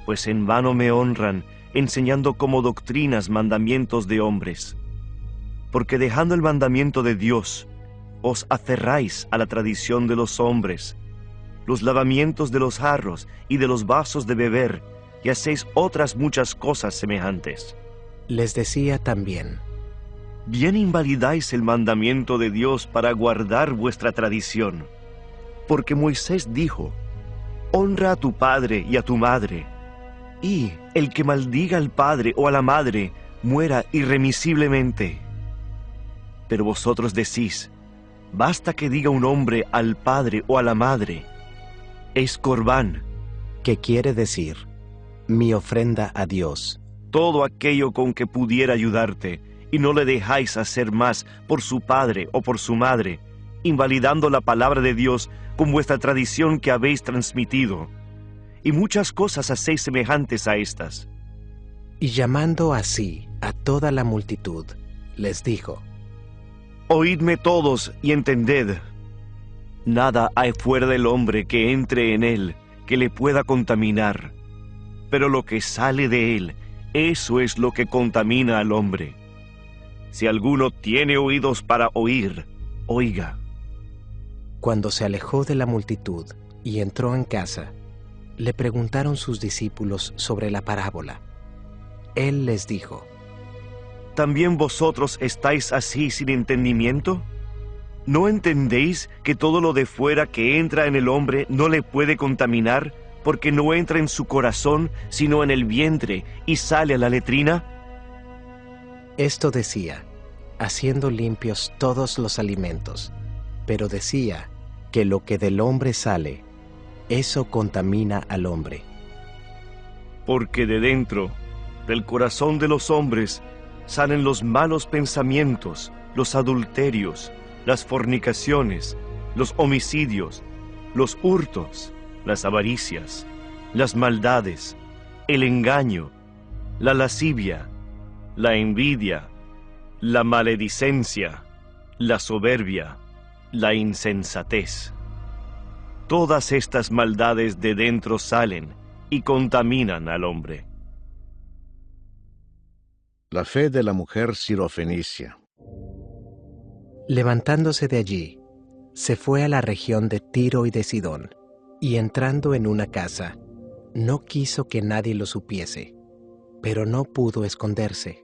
Pues en vano me honran, enseñando como doctrinas mandamientos de hombres. Porque dejando el mandamiento de Dios, os aferráis a la tradición de los hombres, los lavamientos de los jarros y de los vasos de beber, y hacéis otras muchas cosas semejantes. Les decía también: Bien invalidáis el mandamiento de Dios para guardar vuestra tradición. Porque Moisés dijo: Honra a tu padre y a tu madre, y el que maldiga al padre o a la madre, muera irremisiblemente. Pero vosotros decís: basta que diga un hombre al padre o a la madre, es corbán, que quiere decir, mi ofrenda a Dios. Todo aquello con que pudiera ayudarte, y no le dejáis hacer más por su padre o por su madre, invalidando la palabra de Dios con vuestra tradición que habéis transmitido. Y muchas cosas hacéis semejantes a estas. Y llamando así a toda la multitud, les dijo: Oídme todos y entended. Nada hay fuera del hombre que entre en él, que le pueda contaminar. Pero lo que sale de él, eso es lo que contamina al hombre. Si alguno tiene oídos para oír, oiga. Cuando se alejó de la multitud y entró en casa, le preguntaron sus discípulos sobre la parábola. Él les dijo: ¿También vosotros estáis así sin entendimiento? ¿No entendéis que todo lo de fuera que entra en el hombre no le puede contaminar, porque no entra en su corazón, sino en el vientre, y sale a la letrina? Esto decía, haciendo limpios todos los alimentos, pero decía que lo que del hombre sale, eso contamina al hombre. Porque de dentro, del corazón de los hombres, salen los malos pensamientos, los adulterios, las fornicaciones, los homicidios, los hurtos, las avaricias, las maldades, el engaño, la lascivia, la envidia, la maledicencia, la soberbia, la insensatez. Todas estas maldades de dentro salen y contaminan al hombre. La fe de la mujer sirofenicia. Levantándose de allí, se fue a la región de Tiro y de Sidón, y entrando en una casa, no quiso que nadie lo supiese, pero no pudo esconderse,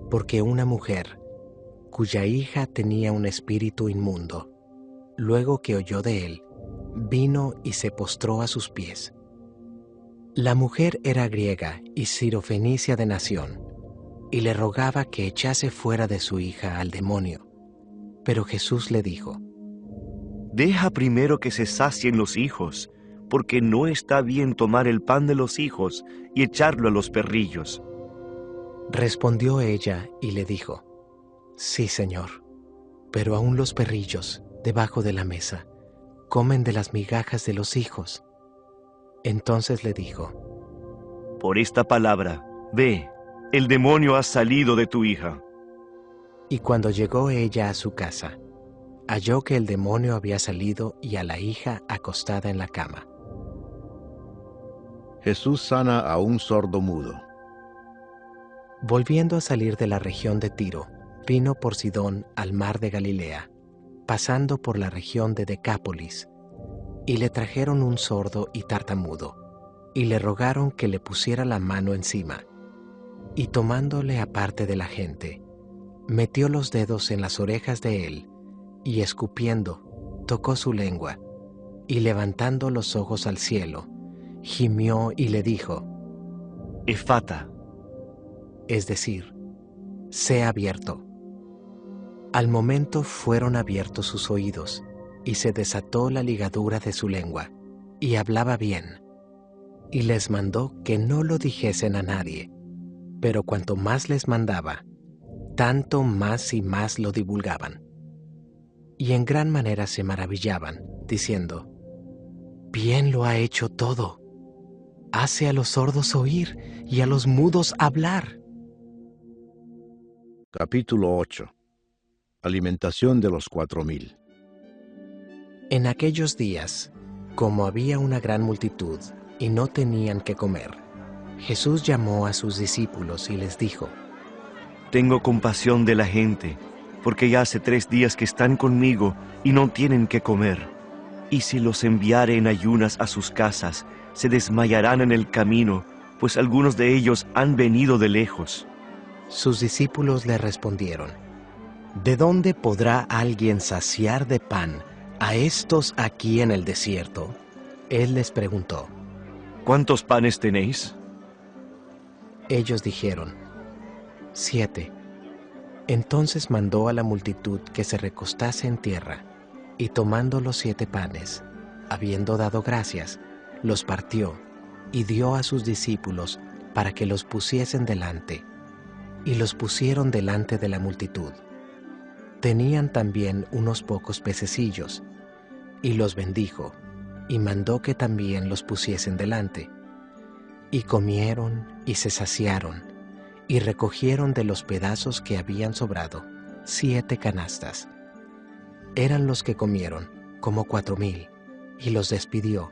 porque una mujer, cuya hija tenía un espíritu inmundo, luego que oyó de él, vino y se postró a sus pies. La mujer era griega y sirofenicia de nación, y le rogaba que echase fuera de su hija al demonio. Pero Jesús le dijo: Deja primero que se sacien los hijos, porque no está bien tomar el pan de los hijos y echarlo a los perrillos. Respondió ella y le dijo: Sí, Señor, pero aún los perrillos, debajo de la mesa, comen de las migajas de los hijos. Entonces le dijo: por esta palabra, ve, el demonio ha salido de tu hija. Y cuando llegó ella a su casa, halló que el demonio había salido y a la hija acostada en la cama. Jesús sana a un sordo mudo. Volviendo a salir de la región de Tiro, vino por Sidón al mar de Galilea, pasando por la región de Decápolis, y le trajeron un sordo y tartamudo, y le rogaron que le pusiera la mano encima, y tomándole aparte de la gente, metió los dedos en las orejas de él, y escupiendo, tocó su lengua, y levantando los ojos al cielo, gimió y le dijo, Efata, es decir, sé abierto. Al momento fueron abiertos sus oídos, y se desató la ligadura de su lengua, y hablaba bien. Y les mandó que no lo dijesen a nadie, pero cuanto más les mandaba, tanto más y más lo divulgaban. Y en gran manera se maravillaban, diciendo, bien lo ha hecho todo. Hace a los sordos oír y a los mudos hablar. Capítulo 8. Alimentación de los 4000. En aquellos días, como había una gran multitud y no tenían que comer, Jesús llamó a sus discípulos y les dijo, tengo compasión de la gente, porque ya hace 3 días que están conmigo y no tienen que comer. Y si los enviare en ayunas a sus casas, se desmayarán en el camino, pues algunos de ellos han venido de lejos. Sus discípulos le respondieron, ¿de dónde podrá alguien saciar de pan a estos aquí en el desierto? Él les preguntó, ¿cuántos panes tenéis? Ellos dijeron, 7. Entonces mandó a la multitud que se recostase en tierra, y tomando los 7 panes, habiendo dado gracias, los partió, y dio a sus discípulos para que los pusiesen delante, y los pusieron delante de la multitud. Tenían también unos pocos pececillos, y los bendijo, y mandó que también los pusiesen delante. Y comieron y se saciaron, y recogieron de los pedazos que habían sobrado 7 canastas. Eran los que comieron, como 4000, y los despidió.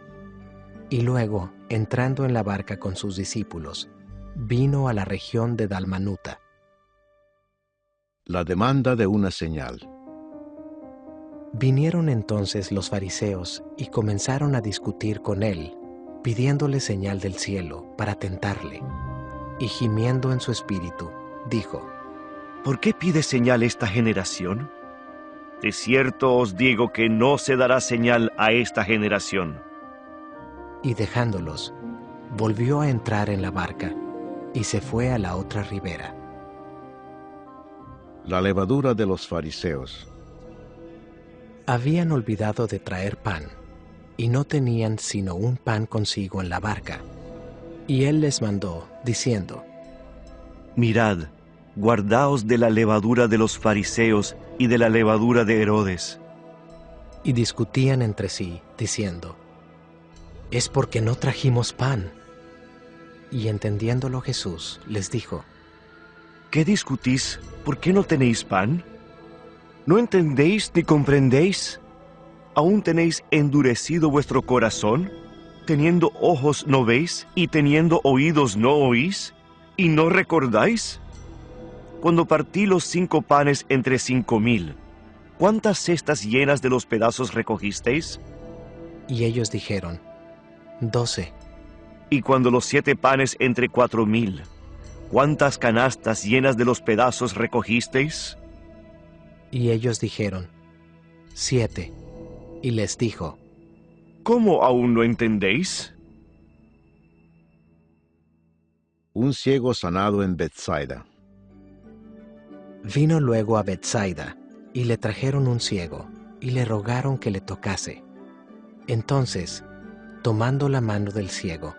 Y luego, entrando en la barca con sus discípulos, vino a la región de Dalmanuta. La demanda de una señal. Vinieron entonces los fariseos y comenzaron a discutir con él, pidiéndole señal del cielo para tentarle. Y gimiendo en su espíritu, dijo, ¿por qué pide señal esta generación? De cierto os digo que no se dará señal a esta generación. y dejándolos, volvió a entrar en la barca y se fue a la otra ribera. La levadura de los fariseos. Habían olvidado de traer pan, y no tenían sino un pan consigo en la barca. Y él les mandó, diciendo, Mirad, guardaos de la levadura de los fariseos y de la levadura de Herodes. y discutían entre sí, diciendo, es porque no trajimos pan. Y entendiéndolo Jesús, les dijo, ¿Qué discutís? ¿Por qué no tenéis pan? ¿No entendéis ni comprendéis? ¿Aún tenéis endurecido vuestro corazón? ¿Teniendo ojos no veis y teniendo oídos no oís? ¿Y no recordáis? Cuando partí los 5 panes entre 5000, ¿cuántas cestas llenas de los pedazos recogisteis? y ellos dijeron, 12. Y cuando los 7 panes entre 4000, ¿cuántas canastas llenas de los pedazos recogisteis? Y ellos dijeron, 7. Y les dijo, ¿Cómo aún no entendéis? Un ciego sanado en Bethsaida. vino luego a Bethsaida, y le trajeron un ciego, y le rogaron que le tocase. Entonces, tomando la mano del ciego,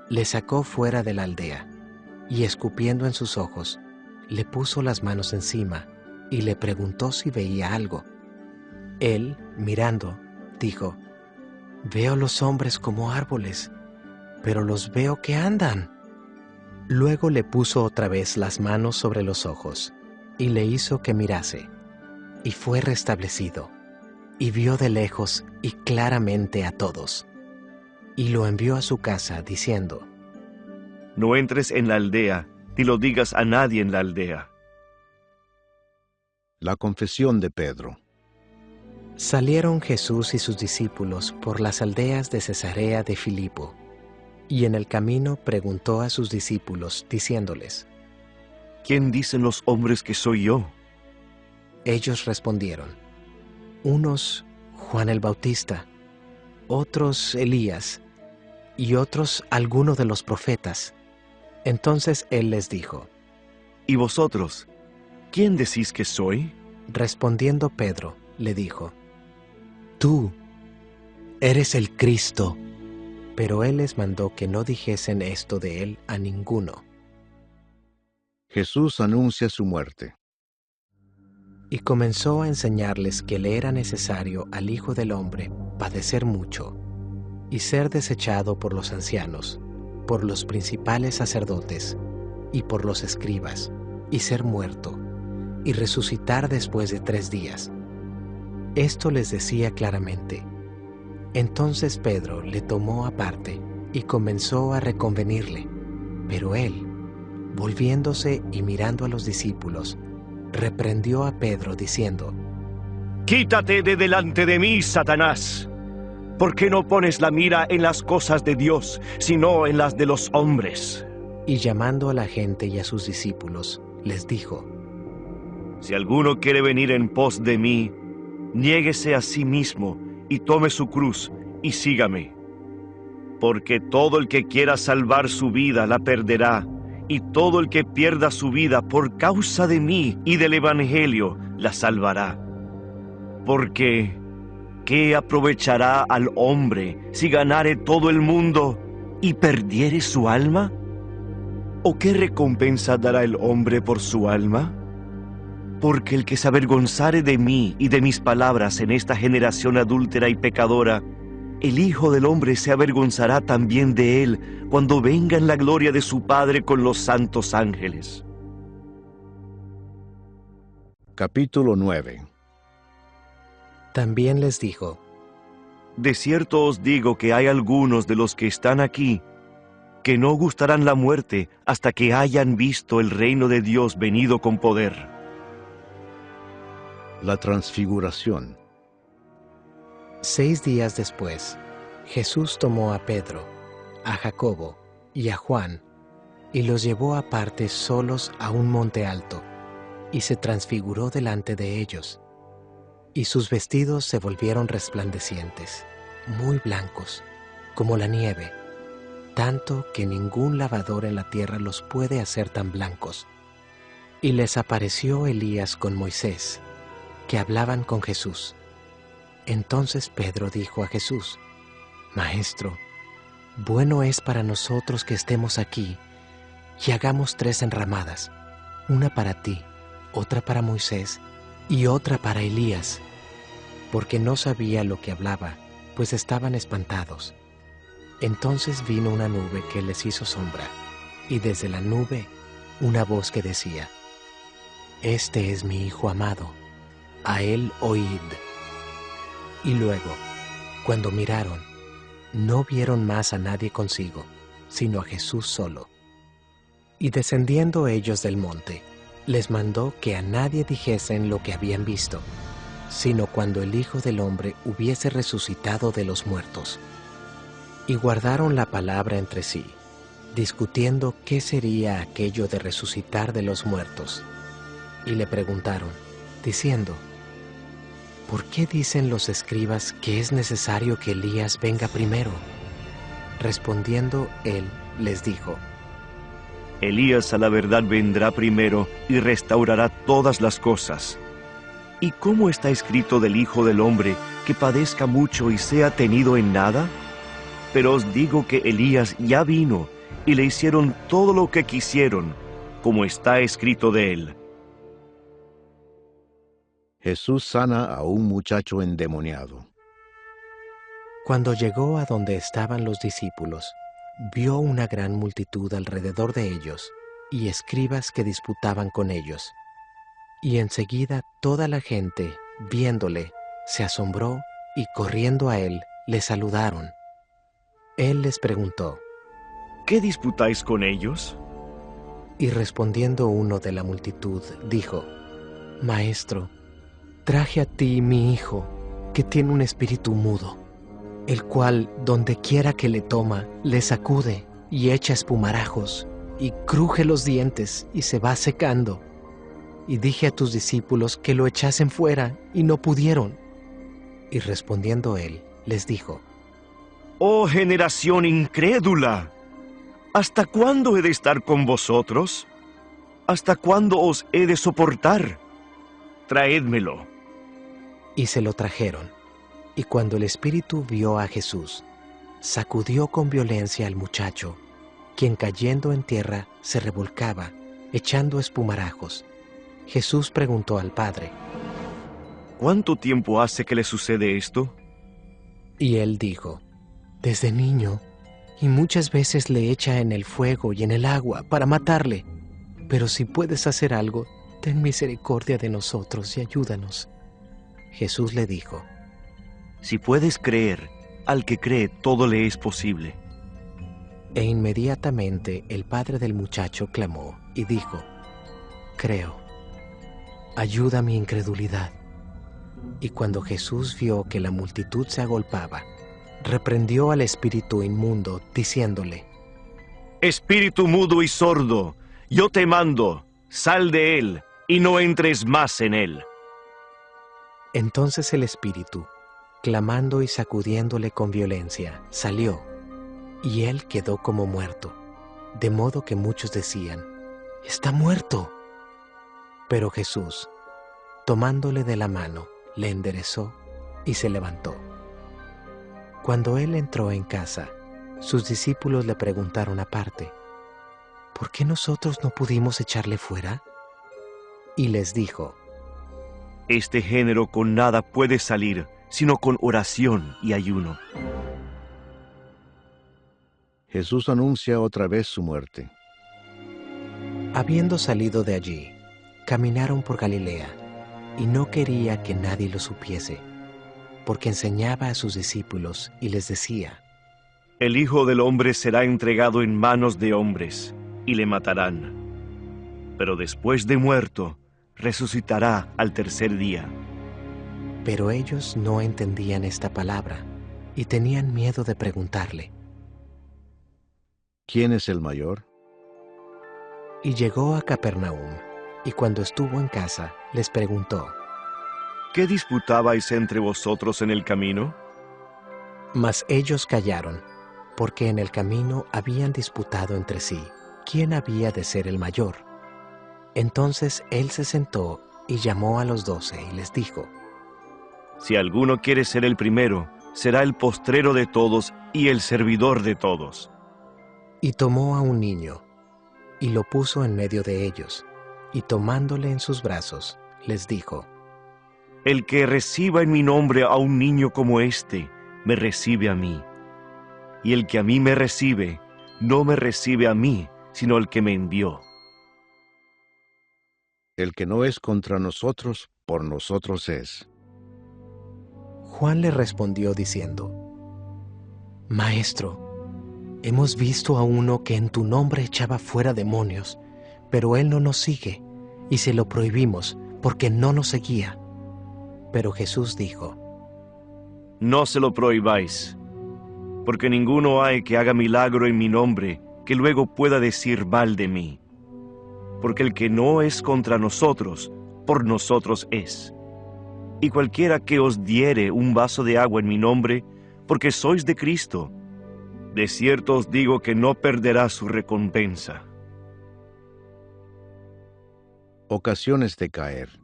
le sacó fuera de la aldea, y escupiendo en sus ojos, le puso las manos encima, y le preguntó si veía algo. Él, mirando, dijo, veo los hombres como árboles, pero los veo que andan. Luego le puso otra vez las manos sobre los ojos, y le hizo que mirase, y fue restablecido, y vio de lejos y claramente a todos. Y lo envió a su casa, diciendo: No entres en la aldea, ni lo digas a nadie en la aldea. La confesión de Pedro. Salieron Jesús y sus discípulos por las aldeas de Cesarea de Filipo, y en el camino preguntó a sus discípulos, diciéndoles: ¿Quién dicen los hombres que soy yo? Ellos respondieron: unos Juan el Bautista, otros Elías, y otros alguno de los profetas. Entonces él les dijo: ¿Y vosotros? ¿Quién decís que soy? Respondiendo Pedro, le dijo: Tú eres el Cristo. Pero él les mandó que no dijesen esto de él a ninguno. Jesús anuncia su muerte. Y comenzó a enseñarles que le era necesario al Hijo del Hombre padecer mucho, y ser desechado por los ancianos, por los principales sacerdotes, y por los escribas, y ser muerto, y resucitar después de 3 días. Esto les decía claramente. Entonces Pedro le tomó aparte y comenzó a reconvenirle, pero él, volviéndose y mirando a los discípulos, reprendió a Pedro diciendo: Quítate de delante de mí, Satanás, porque no pones la mira en las cosas de Dios, sino en las de los hombres. Y llamando a la gente y a sus discípulos, les dijo: Si alguno quiere venir en pos de mí, niéguese a sí mismo y tome su cruz y sígame. Porque todo el que quiera salvar su vida la perderá, y todo el que pierda su vida por causa de mí y del Evangelio la salvará. Porque, ¿qué aprovechará al hombre si ganare todo el mundo y perdiere su alma? ¿O qué recompensa dará el hombre por su alma? Porque el que se avergonzare de mí y de mis palabras en esta generación adúltera y pecadora, el Hijo del Hombre se avergonzará también de él cuando venga en la gloria de su Padre con los santos ángeles. Capítulo 9. También les dijo: De cierto os digo que hay algunos de los que están aquí que no gustarán la muerte hasta que hayan visto el reino de Dios venido con poder. La transfiguración. 6 días después, Jesús tomó a Pedro, a Jacobo y a Juan, y los llevó aparte solos a un monte alto, y se transfiguró delante de ellos. Y sus vestidos se volvieron resplandecientes, muy blancos, como la nieve, tanto que ningún lavador en la tierra los puede hacer tan blancos. Y les apareció Elías con Moisés, que hablaban con Jesús. Entonces Pedro dijo a Jesús: Maestro, bueno es para nosotros que estemos aquí, y hagamos 3 enramadas, una para ti, otra para Moisés, y otra para Elías, porque no sabía lo que hablaba, pues estaban espantados. Entonces vino una nube que les hizo sombra, y desde la nube una voz que decía: Este es mi Hijo amado, a él oíd. Y luego, cuando miraron, no vieron más a nadie consigo, sino a Jesús solo. Y descendiendo ellos del monte, les mandó que a nadie dijesen lo que habían visto, sino cuando el Hijo del Hombre hubiese resucitado de los muertos. Y guardaron la palabra entre sí, discutiendo qué sería aquello de resucitar de los muertos. Y le preguntaron, diciendo: ¿Por qué dicen los escribas que es necesario que Elías venga primero? Respondiendo él, les dijo: Elías a la verdad vendrá primero y restaurará todas las cosas. ¿Y cómo está escrito del Hijo del Hombre que padezca mucho y sea tenido en nada? Pero os digo que Elías ya vino y le hicieron todo lo que quisieron, como está escrito de él. Jesús sana a un muchacho endemoniado. Cuando llegó a donde estaban los discípulos, vio una gran multitud alrededor de ellos y escribas que disputaban con ellos. Y enseguida toda la gente, viéndole, se asombró y corriendo a él, le saludaron. Él les preguntó: ¿Qué disputáis con ellos? Y respondiendo uno de la multitud, dijo: Maestro, traje a ti mi hijo, que tiene un espíritu mudo, el cual, donde quiera que le toma, le sacude y echa espumarajos, y cruje los dientes y se va secando. Y dije a tus discípulos que lo echasen fuera, y no pudieron. Y respondiendo él, les dijo: ¡Oh generación incrédula! ¿Hasta cuándo he de estar con vosotros? ¿Hasta cuándo os he de soportar? Traédmelo. Y se lo trajeron. Y cuando el espíritu vio a Jesús, sacudió con violencia al muchacho, quien cayendo en tierra se revolcaba, echando espumarajos. Jesús preguntó al padre: ¿Cuánto tiempo hace que le sucede esto? Y él dijo: Desde niño, y muchas veces le echa en el fuego y en el agua para matarle. Pero si puedes hacer algo, ten misericordia de nosotros y ayúdanos. Jesús le dijo: Si puedes creer, al que cree todo le es posible. E inmediatamente el padre del muchacho clamó y dijo: Creo, ayuda mi incredulidad. Y cuando Jesús vio que la multitud se agolpaba, reprendió al espíritu inmundo, diciéndole: Espíritu mudo y sordo, yo te mando, sal de él y no entres más en él. Entonces el espíritu, clamando y sacudiéndole con violencia, salió, y él quedó como muerto, de modo que muchos decían: Está muerto. Pero Jesús, tomándole de la mano, le enderezó y se levantó. Cuando él entró en casa, sus discípulos le preguntaron aparte: ¿Por qué nosotros no pudimos echarle fuera? Y les dijo: Este género con nada puede salir, sino con oración y ayuno. Jesús anuncia otra vez su muerte. Habiendo salido de allí, caminaron por Galilea, y no quería que nadie lo supiese, porque enseñaba a sus discípulos y les decía: El Hijo del Hombre será entregado en manos de hombres, y le matarán. Pero después de muerto, resucitará al tercer día. Pero ellos no entendían esta palabra, y tenían miedo de preguntarle. ¿Quién es el mayor? Y llegó a Capernaum, y cuando estuvo en casa, les preguntó: ¿Qué disputabais entre vosotros en el camino? Mas ellos callaron, porque en el camino habían disputado entre sí quién había de ser el mayor. Entonces él se sentó y llamó a los 12 y les dijo: Si alguno quiere ser el primero, será el postrero de todos y el servidor de todos. Y tomó a un niño, y lo puso en medio de ellos, y tomándole en sus brazos, les dijo: El que reciba en mi nombre a un niño como este, me recibe a mí. Y el que a mí me recibe, no me recibe a mí, sino el que me envió. El que no es contra nosotros, por nosotros es. Juan le respondió diciendo: Maestro, hemos visto a uno que en tu nombre echaba fuera demonios, pero él no nos sigue, y se lo prohibimos, porque no nos seguía. Pero Jesús dijo: No se lo prohibáis, porque ninguno hay que haga milagro en mi nombre, que luego pueda decir mal de mí. Porque el que no es contra nosotros, por nosotros es. Y cualquiera que os diere un vaso de agua en mi nombre, porque sois de Cristo, de cierto os digo que no perderá su recompensa. Ocasiones de caer.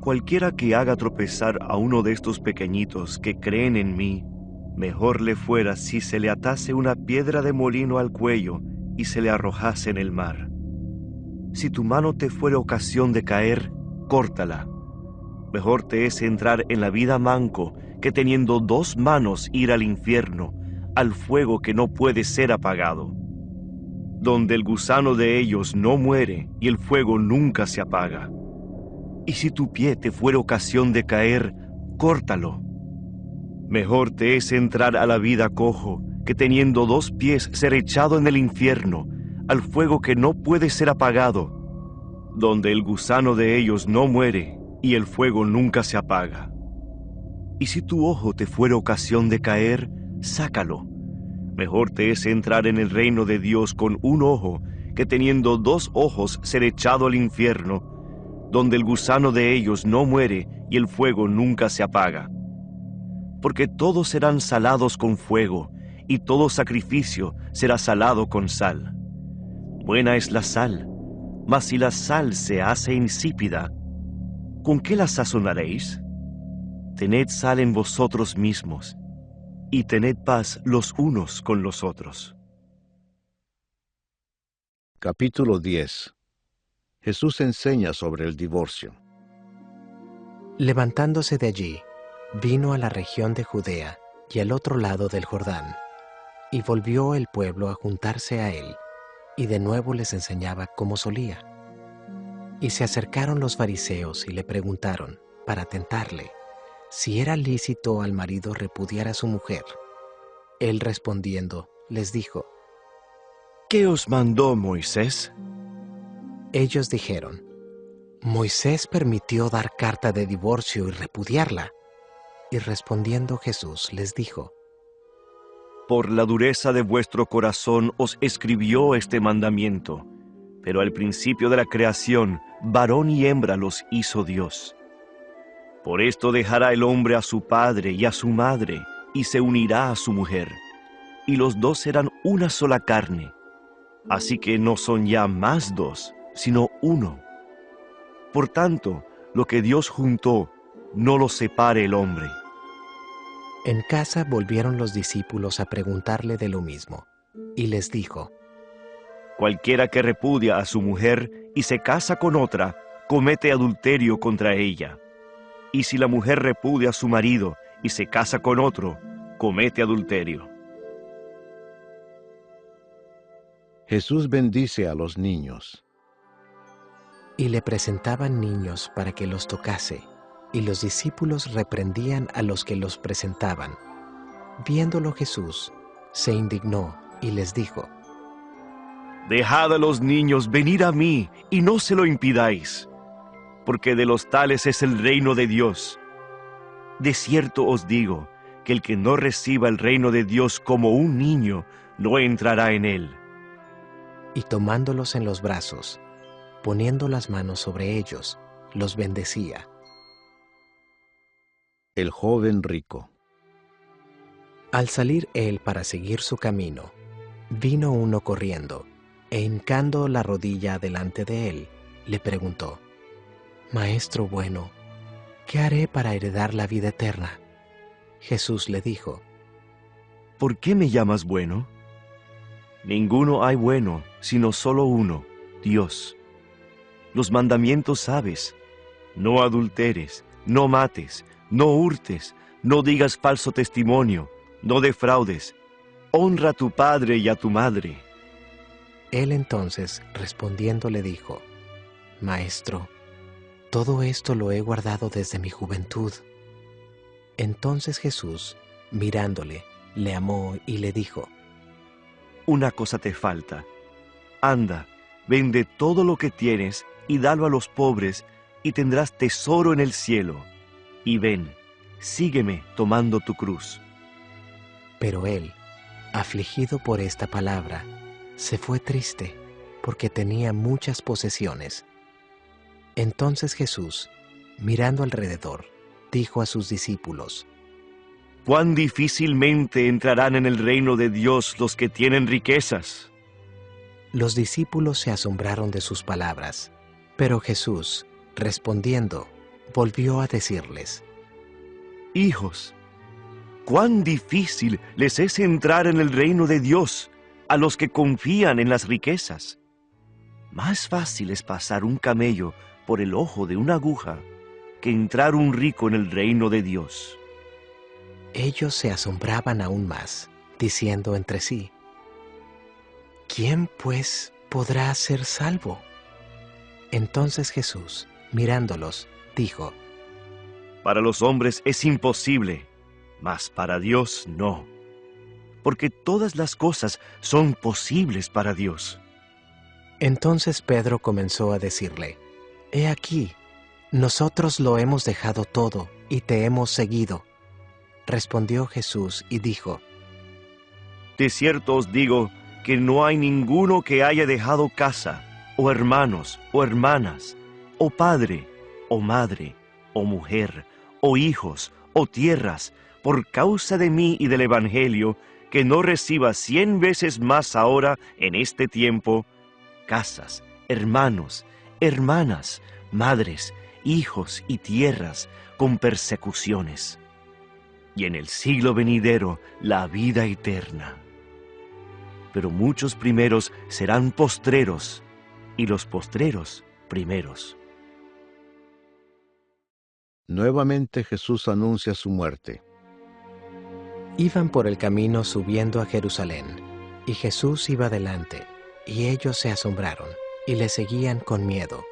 Cualquiera que haga tropezar a uno de estos pequeñitos que creen en mí, mejor le fuera si se le atase una piedra de molino al cuello y se le arrojase en el mar. Si tu mano te fuera ocasión de caer, córtala. Mejor te es entrar en la vida manco que teniendo 2 manos ir al infierno, al fuego que no puede ser apagado, donde el gusano de ellos no muere y el fuego nunca se apaga. Y si tu pie te fuera ocasión de caer, córtalo. Mejor te es entrar a la vida cojo que teniendo 2 pies ser echado en el infierno, al fuego que no puede ser apagado, donde el gusano de ellos no muere y el fuego nunca se apaga. Y si tu ojo te fuera ocasión de caer, sácalo. Mejor te es entrar en el reino de Dios con 1 ojo que teniendo 2 ojos ser echado al infierno, donde el gusano de ellos no muere y el fuego nunca se apaga. Porque todos serán salados con fuego, y todo sacrificio será salado con sal. Buena es la sal, mas si la sal se hace insípida, ¿con qué la sazonaréis? Tened sal en vosotros mismos, y tened paz los unos con los otros. Capítulo 10. Jesús enseña sobre el divorcio. Levantándose de allí, vino a la región de Judea y al otro lado del Jordán, y volvió el pueblo a juntarse a él, y de nuevo les enseñaba como solía. Y se acercaron los fariseos y le preguntaron, para tentarle, si era lícito al marido repudiar a su mujer. Él respondiendo, les dijo, ¿qué os mandó Moisés? Ellos dijeron, Moisés permitió dar carta de divorcio y repudiarla. Y respondiendo Jesús les dijo, por la dureza de vuestro corazón os escribió este mandamiento, pero al principio de la creación, varón y hembra los hizo Dios. Por esto dejará el hombre a su padre y a su madre, y se unirá a su mujer, y los 2 serán una sola carne. Así que no son ya más 2, sino 1. Por tanto, lo que Dios juntó, no lo separe el hombre. En casa volvieron los discípulos a preguntarle de lo mismo, y les dijo, cualquiera que repudia a su mujer y se casa con otra, comete adulterio contra ella. Y si la mujer repudia a su marido y se casa con otro, comete adulterio. Jesús bendice a los niños. Y le presentaban niños para que los tocase, y los discípulos reprendían a los que los presentaban. Viéndolo Jesús, se indignó y les dijo, dejad a los niños venir a mí, y no se lo impidáis, porque de los tales es el reino de Dios. De cierto os digo, que el que no reciba el reino de Dios como un niño, no entrará en él. Y tomándolos en los brazos, poniendo las manos sobre ellos, los bendecía. El joven rico. Al salir él para seguir su camino, vino uno corriendo, e hincando la rodilla delante de él, le preguntó, Maestro bueno, ¿qué haré para heredar la vida eterna? Jesús le dijo, ¿por qué me llamas bueno? Ninguno hay bueno, sino solo uno, Dios. Los mandamientos sabes: no adulteres, no mates, no hurtes, no digas falso testimonio, no defraudes, honra a tu padre y a tu madre. Él entonces, respondiendo, le dijo, Maestro, todo esto lo he guardado desde mi juventud. Entonces Jesús, mirándole, le amó y le dijo, una cosa te falta. Anda, vende todo lo que tienes y dalo a los pobres, y tendrás tesoro en el cielo. Y ven, sígueme tomando tu cruz. Pero él, afligido por esta palabra, se fue triste, porque tenía muchas posesiones. Entonces Jesús, mirando alrededor, dijo a sus discípulos, cuán difícilmente entrarán en el reino de Dios los que tienen riquezas. Los discípulos se asombraron de sus palabras, pero Jesús, respondiendo, volvió a decirles, hijos, cuán difícil les es entrar en el reino de Dios a los que confían en las riquezas. Más fácil es pasar un camello por el ojo de una aguja que entrar un rico en el reino de Dios. Ellos se asombraban aún más, diciendo entre sí: ¿quién, pues, podrá ser salvo? Entonces Jesús, mirándolos, dijo: Para los hombres es imposible, mas para Dios no, porque todas las cosas son posibles para Dios. Entonces Pedro comenzó a decirle: He aquí, nosotros lo hemos dejado todo y te hemos seguido. Respondió Jesús y dijo: De cierto os digo que no hay ninguno que haya dejado casa, o hermanos, o hermanas, o padre, o madre, o mujer, o hijos, o tierras, por causa de mí y del Evangelio, que no reciba 100 veces más ahora en este tiempo, casas, hermanos, hermanas, madres, hijos y tierras, con persecuciones, y en el siglo venidero la vida eterna. Pero muchos primeros serán postreros, y los postreros primeros. Nuevamente Jesús anuncia su muerte. Iban por el camino subiendo a Jerusalén, y Jesús iba delante, y ellos se asombraron, y le seguían con miedo.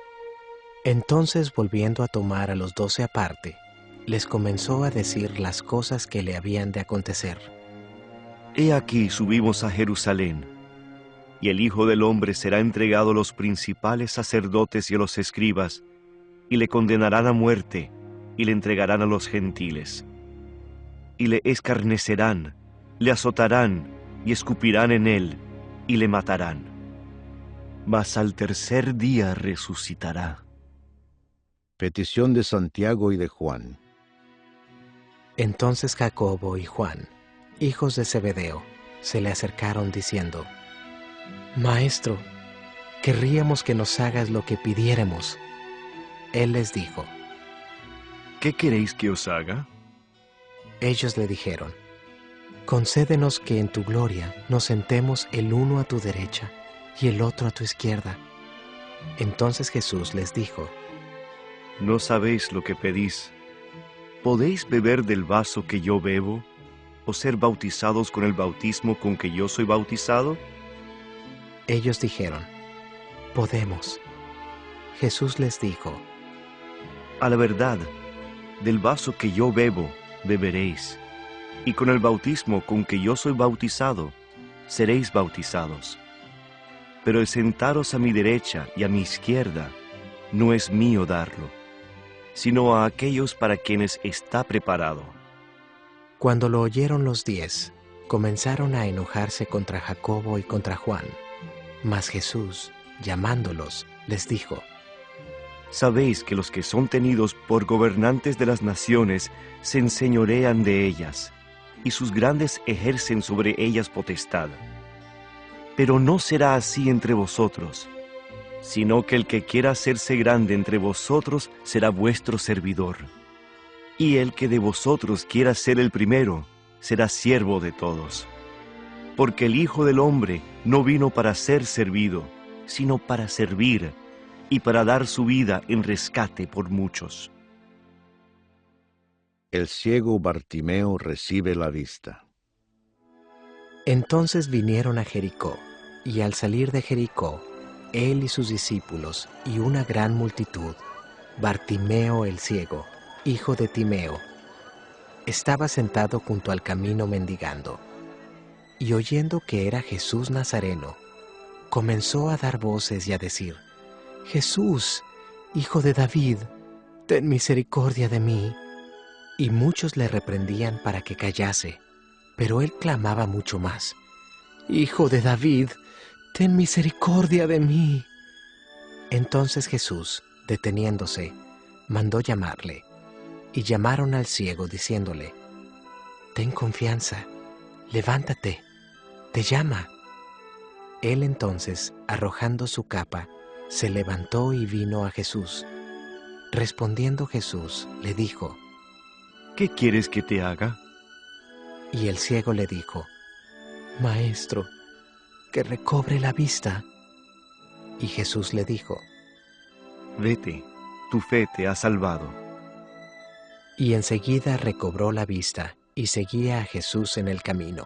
Entonces, volviendo a tomar a los 12 aparte, les comenzó a decir las cosas que le habían de acontecer. He aquí subimos a Jerusalén, y el Hijo del Hombre será entregado a los principales sacerdotes y a los escribas, y le condenarán a muerte, y le entregarán a los gentiles. Y le escarnecerán, le azotarán, y escupirán en él, y le matarán. Mas al tercer día resucitará. Petición de Santiago y de Juan. Entonces Jacobo y Juan, hijos de Zebedeo, se le acercaron diciendo: Maestro, querríamos que nos hagas lo que pidiéramos. Él les dijo: ¿Qué queréis que os haga? Ellos le dijeron: Concédenos que en tu gloria nos sentemos el uno a tu derecha y el otro a tu izquierda. Entonces Jesús les dijo: No sabéis lo que pedís. ¿Podéis beber del vaso que yo bebo, o ser bautizados con el bautismo con que yo soy bautizado? Ellos dijeron: Podemos. Jesús les dijo: A la verdad, del vaso que yo bebo, beberéis, y con el bautismo con que yo soy bautizado, seréis bautizados. Pero el sentaros a mi derecha y a mi izquierda, no es mío darlo, sino a aquellos para quienes está preparado. Cuando lo oyeron los 10, comenzaron a enojarse contra Jacobo y contra Juan. Mas Jesús, llamándolos, les dijo: Sabéis que los que son tenidos por gobernantes de las naciones se enseñorean de ellas, y sus grandes ejercen sobre ellas potestad. Pero no será así entre vosotros, sino que el que quiera hacerse grande entre vosotros será vuestro servidor. Y el que de vosotros quiera ser el primero, será siervo de todos. Porque el Hijo del Hombre no vino para ser servido, sino para servir, y para dar su vida en rescate por muchos. El ciego Bartimeo recibe la vista. Entonces vinieron a Jericó, y al salir de Jericó, él y sus discípulos y una gran multitud, Bartimeo el ciego, hijo de Timeo, estaba sentado junto al camino mendigando, y oyendo que era Jesús Nazareno, comenzó a dar voces y a decir: Jesús, hijo de David, ten misericordia de mí. Y muchos le reprendían para que callase, pero él clamaba mucho más: Hijo de David, ten misericordia de mí. Entonces Jesús, deteniéndose, mandó llamarle, y llamaron al ciego diciéndole: Ten confianza, levántate, te llama. Él entonces, arrojando su capa, se levantó y vino a Jesús. Respondiendo Jesús, le dijo: ¿Qué quieres que te haga? Y el ciego le dijo: Maestro, que recobre la vista. Y Jesús le dijo: Vete, tu fe te ha salvado. Y enseguida recobró la vista y seguía a Jesús en el camino.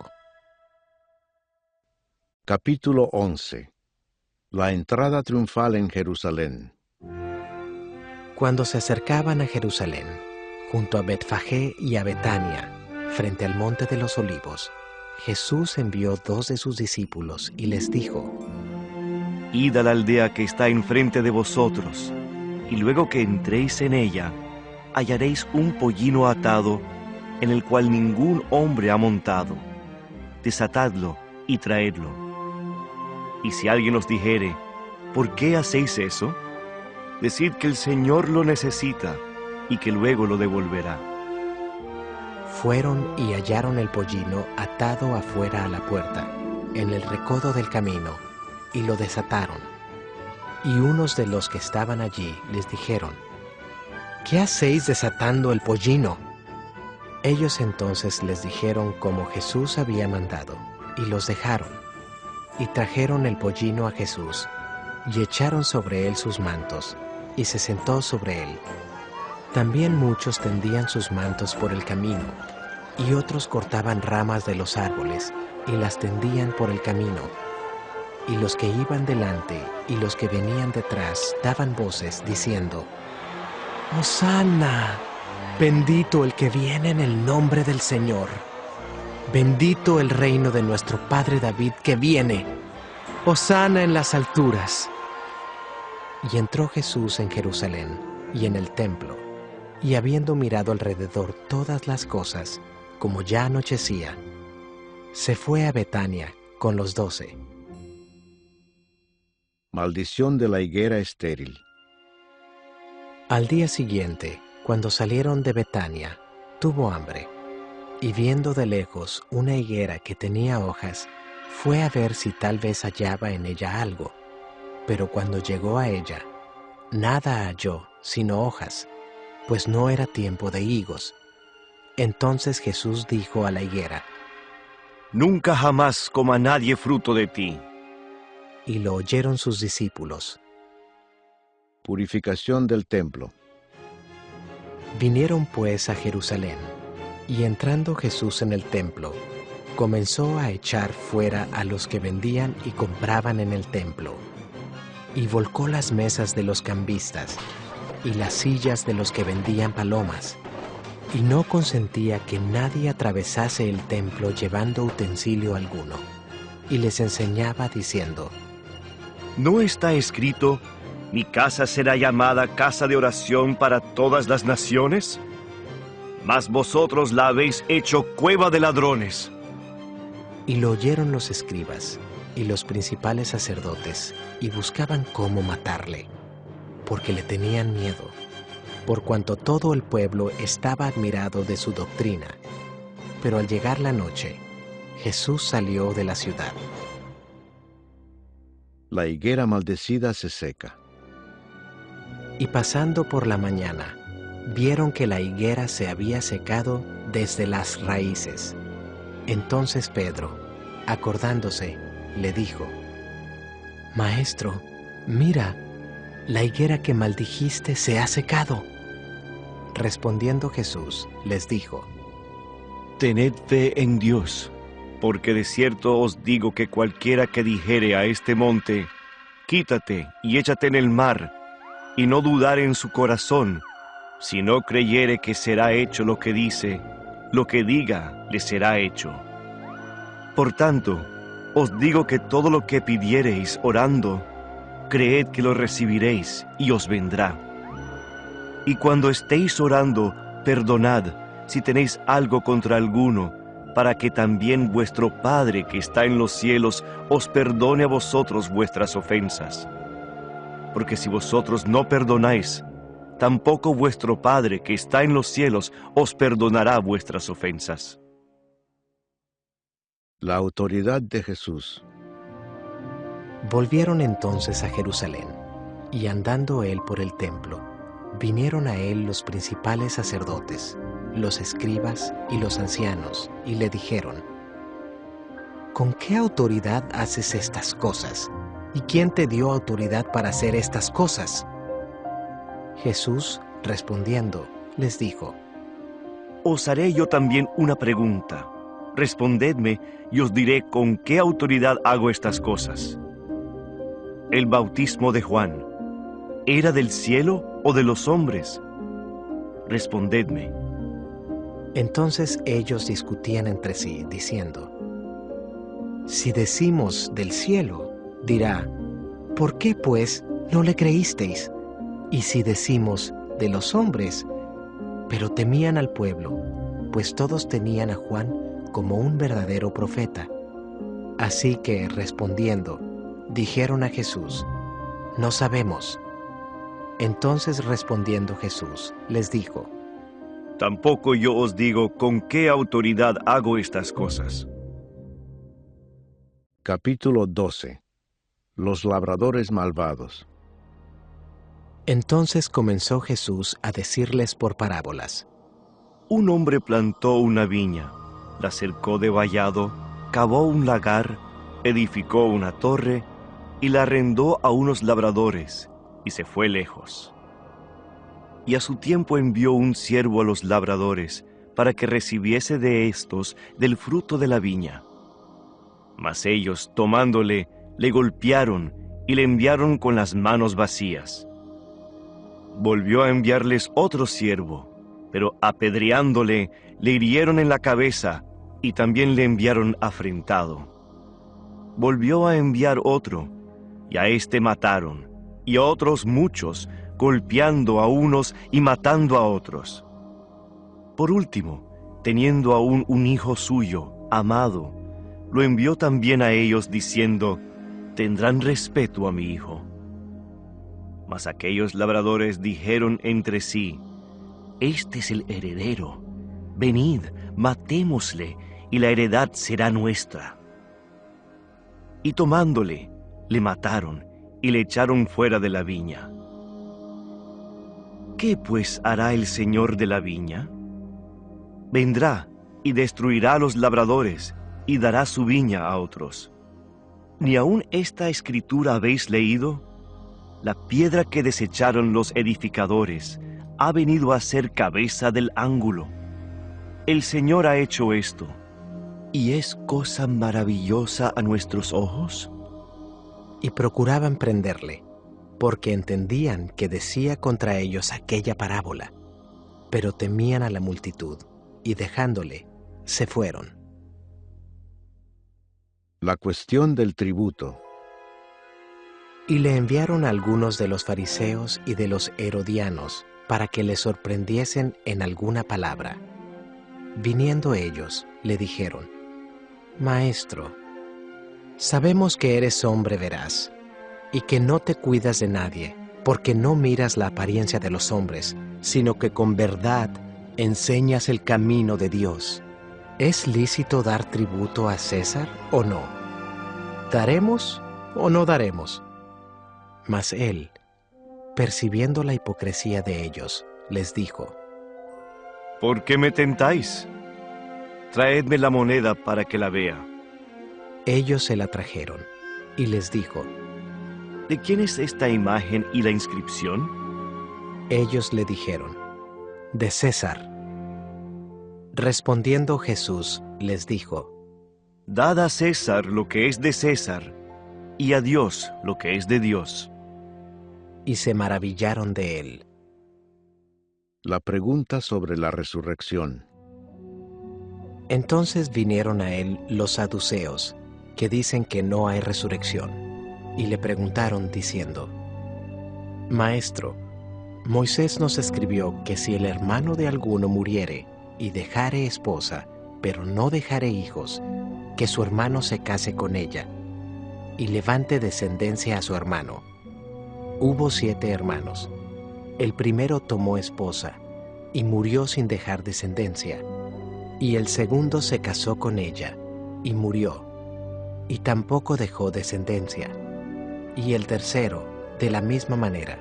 Capítulo 11. La entrada triunfal en Jerusalén. Cuando se acercaban a Jerusalén, junto a Betfagé y a Betania, frente al monte de los Olivos, Jesús envió 2 de sus discípulos y les dijo: Id a la aldea que está enfrente de vosotros, y luego que entréis en ella, hallaréis un pollino atado, en el cual ningún hombre ha montado. Desatadlo y traedlo. Y si alguien os dijere: ¿por qué hacéis eso?, decid que el Señor lo necesita, y que luego lo devolverá. Fueron y hallaron el pollino atado afuera a la puerta, en el recodo del camino, y lo desataron. Y unos de los que estaban allí les dijeron: ¿qué hacéis desatando el pollino? Ellos entonces les dijeron como Jesús había mandado, y los dejaron. Y trajeron el pollino a Jesús, y echaron sobre él sus mantos, y se sentó sobre él. También muchos tendían sus mantos por el camino, y otros cortaban ramas de los árboles, y las tendían por el camino. Y los que iban delante y los que venían detrás daban voces, diciendo: ¡Hosana! Bendito el que viene en el nombre del Señor. Bendito el reino de nuestro Padre David que viene. ¡Hosana en las alturas! Y entró Jesús en Jerusalén y en el templo, y habiendo mirado alrededor todas las cosas, como ya anochecía, se fue a Betania con los 12. Maldición de la higuera estéril. Al día siguiente, cuando salieron de Betania, tuvo hambre, y viendo de lejos una higuera que tenía hojas, fue a ver si tal vez hallaba en ella algo. Pero cuando llegó a ella, nada halló sino hojas, pues no era tiempo de higos. Entonces Jesús dijo a la higuera: Nunca jamás coma nadie fruto de ti. Y lo oyeron sus discípulos. Purificación del templo. Vinieron pues a Jerusalén, y entrando Jesús en el templo, comenzó a echar fuera a los que vendían y compraban en el templo, y volcó las mesas de los cambistas y las sillas de los que vendían palomas, y no consentía que nadie atravesase el templo llevando utensilio alguno, y les enseñaba diciendo: ¿No está escrito: mi casa será llamada casa de oración para todas las naciones? Mas vosotros la habéis hecho cueva de ladrones. Y lo oyeron los escribas y los principales sacerdotes, y buscaban cómo matarle, porque le tenían miedo, por cuanto todo el pueblo estaba admirado de su doctrina. Pero al llegar la noche, Jesús salió de la ciudad. La higuera maldecida se seca. Y pasando por la mañana, vieron que la higuera se había secado desde las raíces. Entonces Pedro, acordándose, le dijo: Maestro, mira, la higuera que maldijiste se ha secado. Respondiendo Jesús, les dijo: Tened fe en Dios, porque de cierto os digo que cualquiera que dijere a este monte: quítate y échate en el mar, y no dudare en su corazón, si no creyere que será hecho lo que dice, lo que diga le será hecho. Por tanto, os digo que todo lo que pidiereis orando, creed que lo recibiréis y os vendrá. Y cuando estéis orando, perdonad si tenéis algo contra alguno, para que también vuestro Padre que está en los cielos os perdone a vosotros vuestras ofensas. Porque si vosotros no perdonáis, tampoco vuestro Padre que está en los cielos os perdonará vuestras ofensas. La autoridad de Jesús. Volvieron entonces a Jerusalén, y andando él por el templo, vinieron a él los principales sacerdotes, los escribas y los ancianos, y le dijeron: ¿con qué autoridad haces estas cosas? ¿Y quién te dio autoridad para hacer estas cosas? Jesús, respondiendo, les dijo: Os haré yo también una pregunta, Respondedme y os diré con qué autoridad hago estas cosas. El bautismo de Juan, ¿era del cielo o de los hombres? Respondedme. Entonces ellos discutían entre sí, diciendo: si decimos del cielo, dirá, ¿por qué pues no le creísteis? Y si decimos de los hombres, pero temían al pueblo, pues todos tenían a Juan como un verdadero profeta. Así que, respondiendo, dijeron a Jesús: no sabemos. Entonces respondiendo Jesús, les dijo: Tampoco yo os digo con qué autoridad hago estas cosas. Capítulo 12. Los labradores malvados. Entonces comenzó Jesús a decirles por parábolas: Un hombre plantó una viña, la cercó de vallado, cavó un lagar, edificó una torre y la arrendó a unos labradores, y se fue lejos. Y a su tiempo envió un siervo a los labradores, para que recibiese de éstos del fruto de la viña. Mas ellos, tomándole, le golpearon y le enviaron con las manos vacías. Volvió a enviarles otro siervo, pero apedreándole, le hirieron en la cabeza y también le enviaron afrentado. Volvió a enviar otro, y a éste mataron, y a otros muchos, golpeando a unos y matando a otros. Por último, teniendo aún un hijo suyo, amado, lo envió también a ellos diciendo: tendrán respeto a mi hijo. Mas aquellos labradores dijeron entre sí: este es el heredero, venid, matémosle, y la heredad será nuestra. Y tomándole, le mataron, y le echaron fuera de la viña. ¿Qué pues hará el señor de la viña? Vendrá y destruirá a los labradores, y dará su viña a otros. ¿Ni aun esta escritura habéis leído? La piedra que desecharon los edificadores ha venido a ser cabeza del ángulo. El Señor ha hecho esto, ¿y es cosa maravillosa a nuestros ojos? Y procuraban prenderle, porque entendían que decía contra ellos aquella parábola, pero temían a la multitud, y dejándole, se fueron. La cuestión del tributo. Y le enviaron a algunos de los fariseos y de los herodianos, para que le sorprendiesen en alguna palabra. Viniendo ellos, le dijeron: Maestro, sabemos que eres hombre veraz, y que no te cuidas de nadie, porque no miras la apariencia de los hombres, sino que con verdad enseñas el camino de Dios. ¿Es lícito dar tributo a César o no? ¿Daremos o no daremos? Mas él, percibiendo la hipocresía de ellos, les dijo: ¿Por qué me tentáis? Traedme la moneda para que la vea. Ellos se la trajeron, y les dijo: ¿De quién es esta imagen y la inscripción? Ellos le dijeron: de César. Respondiendo Jesús, les dijo: Dad a César lo que es de César, y a Dios lo que es de Dios. Y se maravillaron de él. La pregunta sobre la resurrección. Entonces vinieron a él los saduceos, que dicen que no hay resurrección, y le preguntaron diciendo: Maestro, Moisés nos escribió que si el hermano de alguno muriere y dejare esposa, pero no dejare hijos, que su hermano se case con ella, y levante descendencia a su hermano. Hubo 7 hermanos. El primero tomó esposa, y murió sin dejar descendencia. Y el segundo se casó con ella, y murió, y tampoco dejó descendencia. Y el tercero, de la misma manera.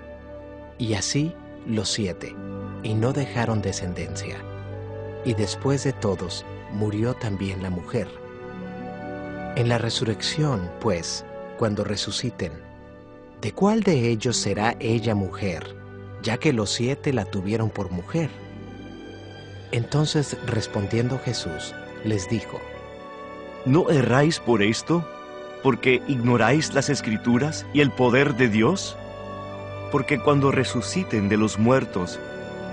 Y así los 7, y no dejaron descendencia. Y después de todos, murió también la mujer. En la resurrección, pues, cuando resuciten, ¿de cuál de ellos será ella mujer, ya que los 7 la tuvieron por mujer? Entonces, respondiendo Jesús, les dijo: ¿No erráis por esto? ¿Porque ignoráis las Escrituras y el poder de Dios? Porque cuando resuciten de los muertos,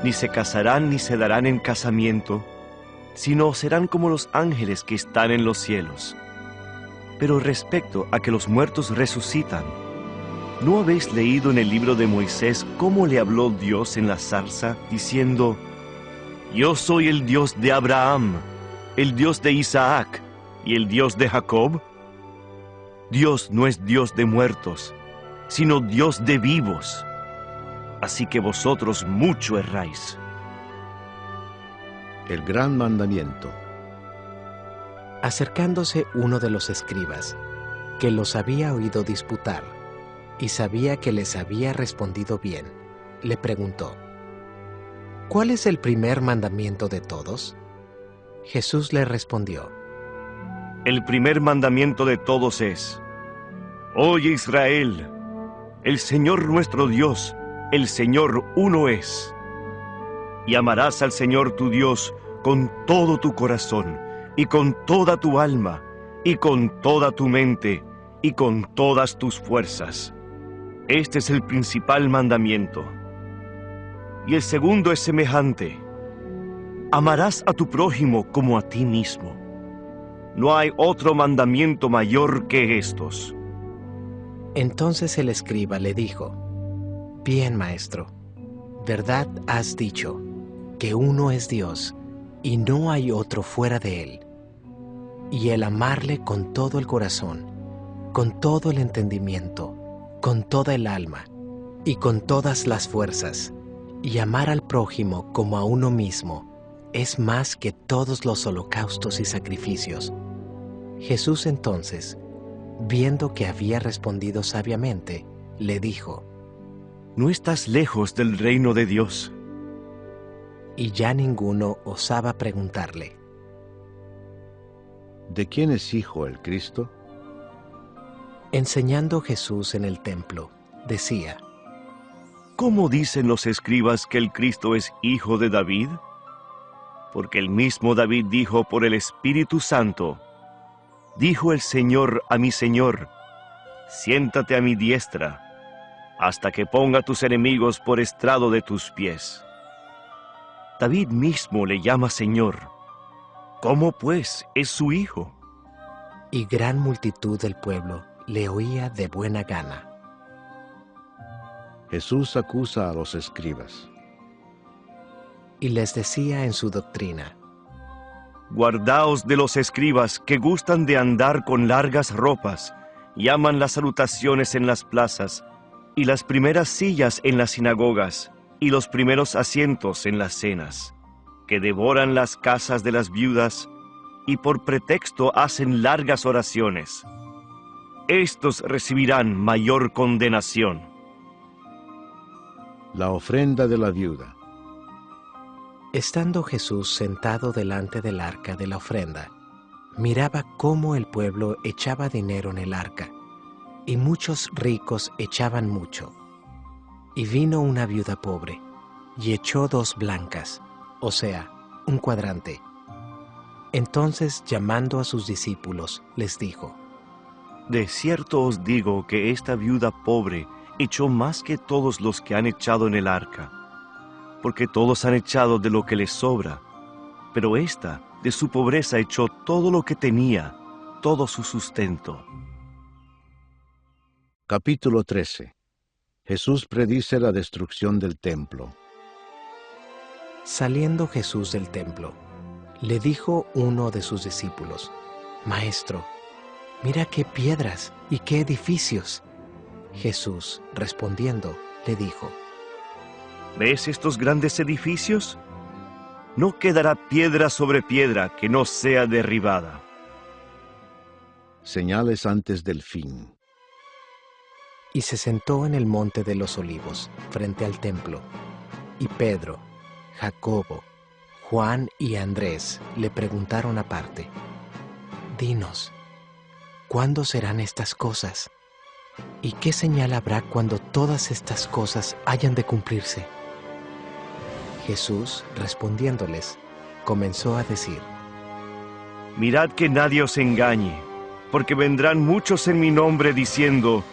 ni se casarán ni se darán en casamiento, sino serán como los ángeles que están en los cielos. Pero respecto a que los muertos resucitan, ¿no habéis leído en el libro de Moisés cómo le habló Dios en la zarza, diciendo: Yo soy el Dios de Abraham, el Dios de Isaac y el Dios de Jacob? Dios no es Dios de muertos, sino Dios de vivos. Así que vosotros mucho erráis. El gran mandamiento. Acercándose uno de los escribas, que los había oído disputar, y sabía que les había respondido bien, le preguntó: ¿Cuál es el primer mandamiento de todos? Jesús le respondió: El primer mandamiento de todos es: Oye, Israel, el Señor nuestro Dios, el Señor uno es. Y amarás al Señor tu Dios con todo tu corazón, y con toda tu alma, y con toda tu mente, y con todas tus fuerzas. Este es el principal mandamiento. Y el segundo es semejante: amarás a tu prójimo como a ti mismo. No hay otro mandamiento mayor que estos. Entonces el escriba le dijo: Bien, maestro, verdad has dicho, que uno es Dios, y no hay otro fuera de él. Y el amarle con todo el corazón, con todo el entendimiento, con toda el alma, y con todas las fuerzas, y amar al prójimo como a uno mismo, es más que todos los holocaustos y sacrificios. Jesús entonces, viendo que había respondido sabiamente, le dijo: No estás lejos del reino de Dios. Y ya ninguno osaba preguntarle: ¿De quién es hijo el Cristo? Enseñando Jesús en el templo, decía: ¿Cómo dicen los escribas que el Cristo es hijo de David? Porque el mismo David dijo por el Espíritu Santo: Dijo el Señor a mi Señor: Siéntate a mi diestra, hasta que ponga tus enemigos por estrado de tus pies. David mismo le llama Señor. ¿Cómo pues es su hijo? Y gran multitud del pueblo le oía de buena gana. Jesús acusa a los escribas. Y les decía en su doctrina: Guardaos de los escribas que gustan de andar con largas ropas, y aman las salutaciones en las plazas, y las primeras sillas en las sinagogas, y los primeros asientos en las cenas, que devoran las casas de las viudas, y por pretexto hacen largas oraciones. Estos recibirán mayor condenación. La ofrenda de la viuda. Estando Jesús sentado delante del arca de la ofrenda, miraba cómo el pueblo echaba dinero en el arca, y muchos ricos echaban mucho. Y vino una viuda pobre, y echó 2 blancas, o sea, 1 cuadrante. Entonces, llamando a sus discípulos, les dijo: De cierto os digo que esta viuda pobre echó más que todos los que han echado en el arca, porque todos han echado de lo que les sobra, pero ésta de su pobreza echó todo lo que tenía, todo su sustento. Capítulo 13. Jesús predice la destrucción del templo. Saliendo Jesús del templo, le dijo uno de sus discípulos: Maestro, mira qué piedras y qué edificios. Jesús, respondiendo, le dijo: ¿Ves estos grandes edificios? No quedará piedra sobre piedra que no sea derribada. Señales antes del fin. Y se sentó en el monte de los olivos, frente al templo, y Pedro, Jacobo, Juan y Andrés le preguntaron aparte: Dinos, ¿cuándo serán estas cosas? ¿Y qué señal habrá cuando todas estas cosas hayan de cumplirse? Jesús, respondiéndoles, comenzó a decir: Mirad que nadie os engañe, porque vendrán muchos en mi nombre diciendo,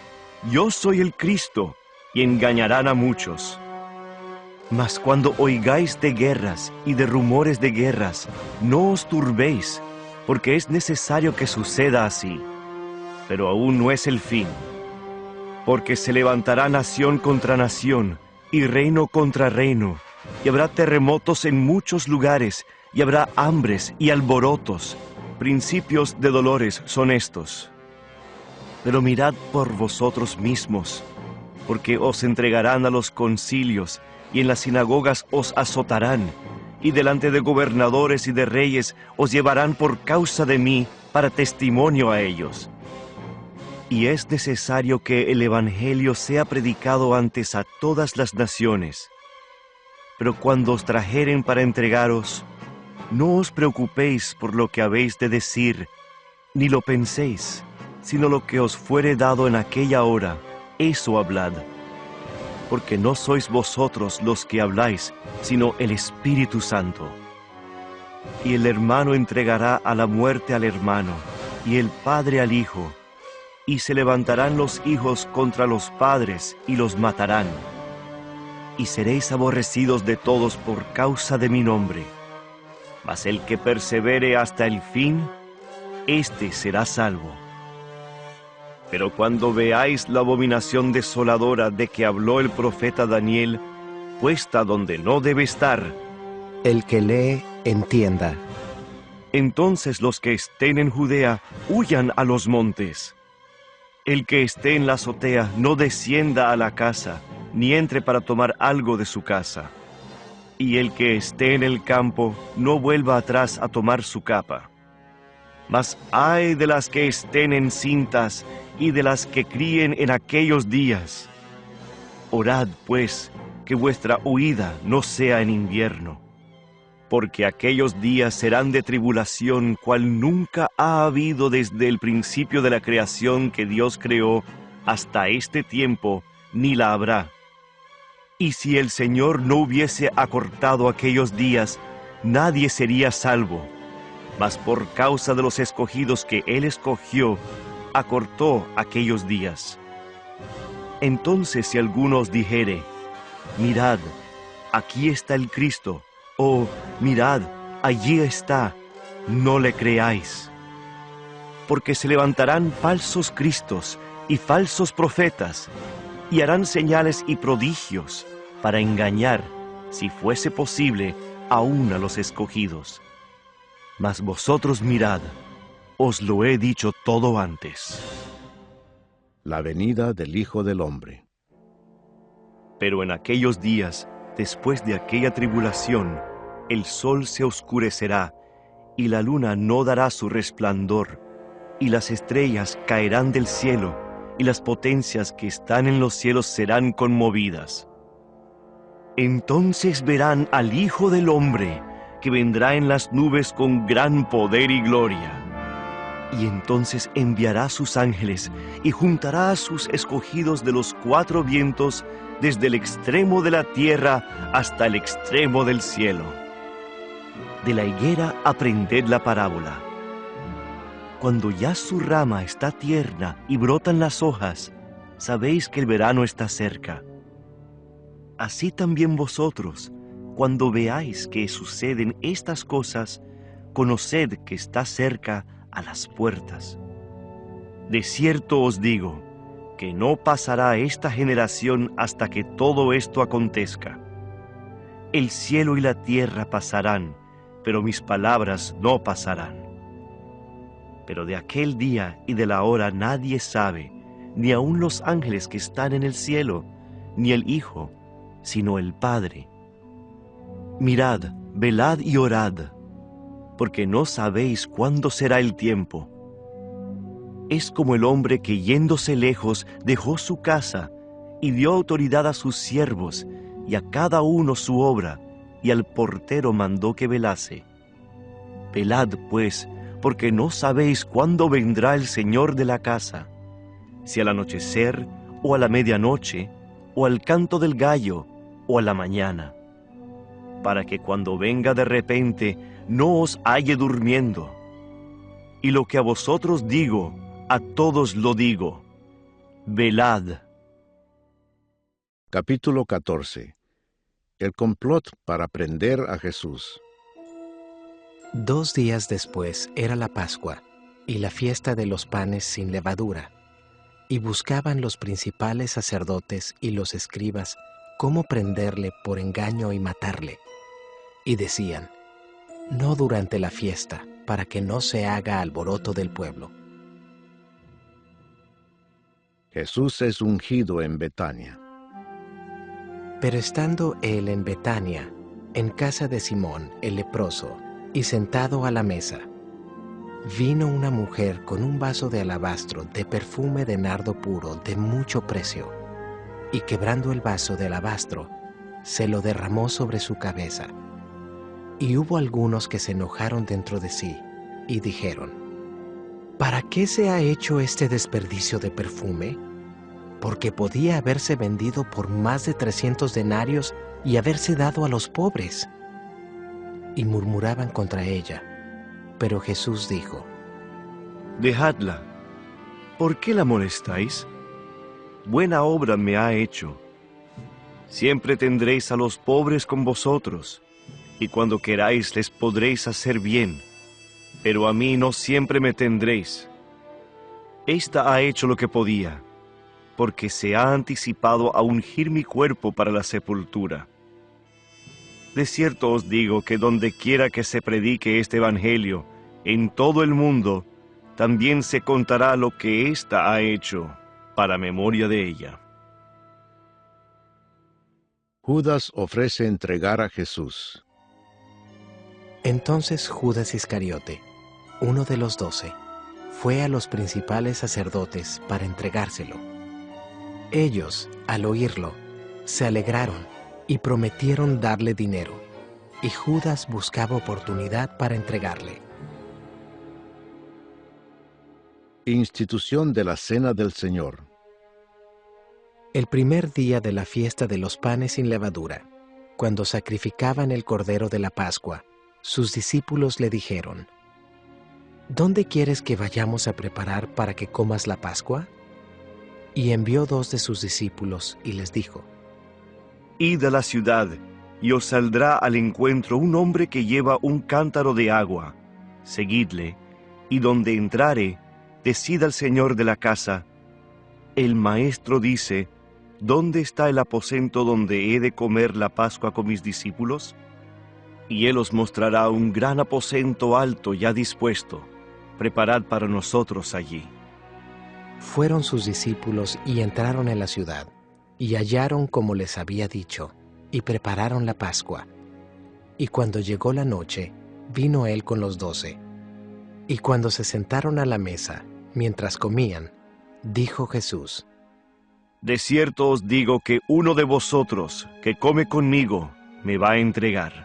yo soy el Cristo, y engañarán a muchos. Mas cuando oigáis de guerras y de rumores de guerras, no os turbéis, porque es necesario que suceda así. Pero aún no es el fin, porque se levantará nación contra nación, y reino contra reino, y habrá terremotos en muchos lugares, y habrá hambres y alborotos. Principios de dolores son estos. Pero mirad por vosotros mismos, porque os entregarán a los concilios, y en las sinagogas os azotarán, y delante de gobernadores y de reyes os llevarán por causa de mí para testimonio a ellos. Y es necesario que el Evangelio sea predicado antes a todas las naciones. Pero cuando os trajeren para entregaros, no os preocupéis por lo que habéis de decir, ni lo penséis, sino lo que os fuere dado en aquella hora, eso hablad. Porque no sois vosotros los que habláis, sino el Espíritu Santo. Y el hermano entregará a la muerte al hermano, y el padre al hijo, y se levantarán los hijos contra los padres, y los matarán. Y seréis aborrecidos de todos por causa de mi nombre. Mas el que persevere hasta el fin, éste será salvo. Pero cuando veáis la abominación desoladora de que habló el profeta Daniel, puesta donde no debe estar, El que lee, entienda. entonces los que estén en Judea huyan a los montes. El que esté en la azotea no descienda a la casa, ni entre para tomar algo de su casa. Y el que esté en el campo no vuelva atrás a tomar su capa. Mas ay de las que estén encintas y de las que críen en aquellos días. Orad, pues, que vuestra huida no sea en invierno, porque aquellos días serán de tribulación, cual nunca ha habido desde el principio de la creación que Dios creó hasta este tiempo, ni la habrá. Y si el Señor no hubiese acortado aquellos días, nadie sería salvo. Mas por causa de los escogidos que Él escogió, acortó aquellos días. Entonces si alguno os dijere, mirad, aquí está el Cristo, o mirad, allí está, no le creáis. Porque se levantarán falsos cristos y falsos profetas, y harán señales y prodigios para engañar, si fuese posible, aún a los escogidos. Mas vosotros mirad, os lo he dicho todo antes. La venida del Hijo del Hombre. Pero en aquellos días, después de aquella tribulación, el sol se oscurecerá, y la luna no dará su resplandor, y las estrellas caerán del cielo, y las potencias que están en los cielos serán conmovidas. Entonces verán al Hijo del Hombre, que vendrá en las nubes con gran poder y gloria. Y entonces enviará sus ángeles, y juntará a sus escogidos de los cuatro vientos, desde el extremo de la tierra hasta el extremo del cielo. De la higuera aprended la parábola. Cuando ya su rama está tierna y brotan las hojas, sabéis que el verano está cerca. Así también vosotros, cuando veáis que suceden estas cosas, conoced que está cerca a las puertas. De cierto os digo, que no pasará esta generación hasta que todo esto acontezca. El cielo y la tierra pasarán, pero mis palabras no pasarán. Pero de aquel día y de la hora nadie sabe, ni aun los ángeles que están en el cielo, ni el Hijo, sino el Padre. Mirad, velad y orad, porque no sabéis cuándo será el tiempo. Es como el hombre que yéndose lejos dejó su casa y dio autoridad a sus siervos y a cada uno su obra, y al portero mandó que velase. Velad, pues, porque no sabéis cuándo vendrá el Señor de la casa, si al anochecer, o a la medianoche, o al canto del gallo, o a la mañana, para que cuando venga de repente no os halle durmiendo. y lo que a vosotros digo, a todos lo digo. Velad. Capítulo 14. El complot para prender a Jesús. 2 días después era la Pascua y la fiesta de los panes sin levadura, y buscaban los principales sacerdotes y los escribas cómo prenderle por engaño y matarle. Y decían: no durante la fiesta, para que no se haga alboroto del pueblo. Jesús es ungido en Betania. Pero estando él en Betania, en casa de Simón el leproso, y sentado a la mesa, vino una mujer con un vaso de alabastro de perfume de nardo puro de mucho precio, y quebrando el vaso de alabastro, se lo derramó sobre su cabeza. Y hubo algunos que se enojaron dentro de sí, y dijeron: ¿para qué se ha hecho este desperdicio de perfume? Porque podía haberse vendido por más de 300 denarios y haberse dado a los pobres. Y murmuraban contra ella. Pero Jesús dijo: Dejadla. ¿Por qué la molestáis? Buena obra me ha hecho. Siempre tendréis a los pobres con vosotros, y cuando queráis les podréis hacer bien, pero a mí no siempre me tendréis. Esta ha hecho lo que podía, porque se ha anticipado a ungir mi cuerpo para la sepultura. De cierto os digo que donde quiera que se predique este evangelio, en todo el mundo, también se contará lo que ésta ha hecho, para memoria de ella. Judas ofrece entregar a Jesús. Entonces Judas Iscariote, uno de los 12, fue a los principales sacerdotes para entregárselo. Ellos, al oírlo, se alegraron y prometieron darle dinero, y Judas buscaba oportunidad para entregarle. Institución de la Cena del Señor. El primer día de la fiesta de los panes sin levadura, cuando sacrificaban el cordero de la Pascua, sus discípulos le dijeron: ¿dónde quieres que vayamos a preparar para que comas la Pascua? Y envió 2 de sus discípulos y les dijo: Id a la ciudad, y os saldrá al encuentro un hombre que lleva un cántaro de agua. Seguidle, y donde entrare, decid al señor de la casa: el maestro dice, ¿dónde está el aposento donde he de comer la Pascua con mis discípulos? Y él os mostrará un gran aposento alto ya dispuesto. Preparad para nosotros allí. Fueron sus discípulos y entraron en la ciudad, y hallaron como les había dicho, y prepararon la Pascua. Y cuando llegó la noche, vino él con los 12. Y cuando se sentaron a la mesa, mientras comían, dijo Jesús: De cierto os digo que uno de vosotros, que come conmigo, me va a entregar.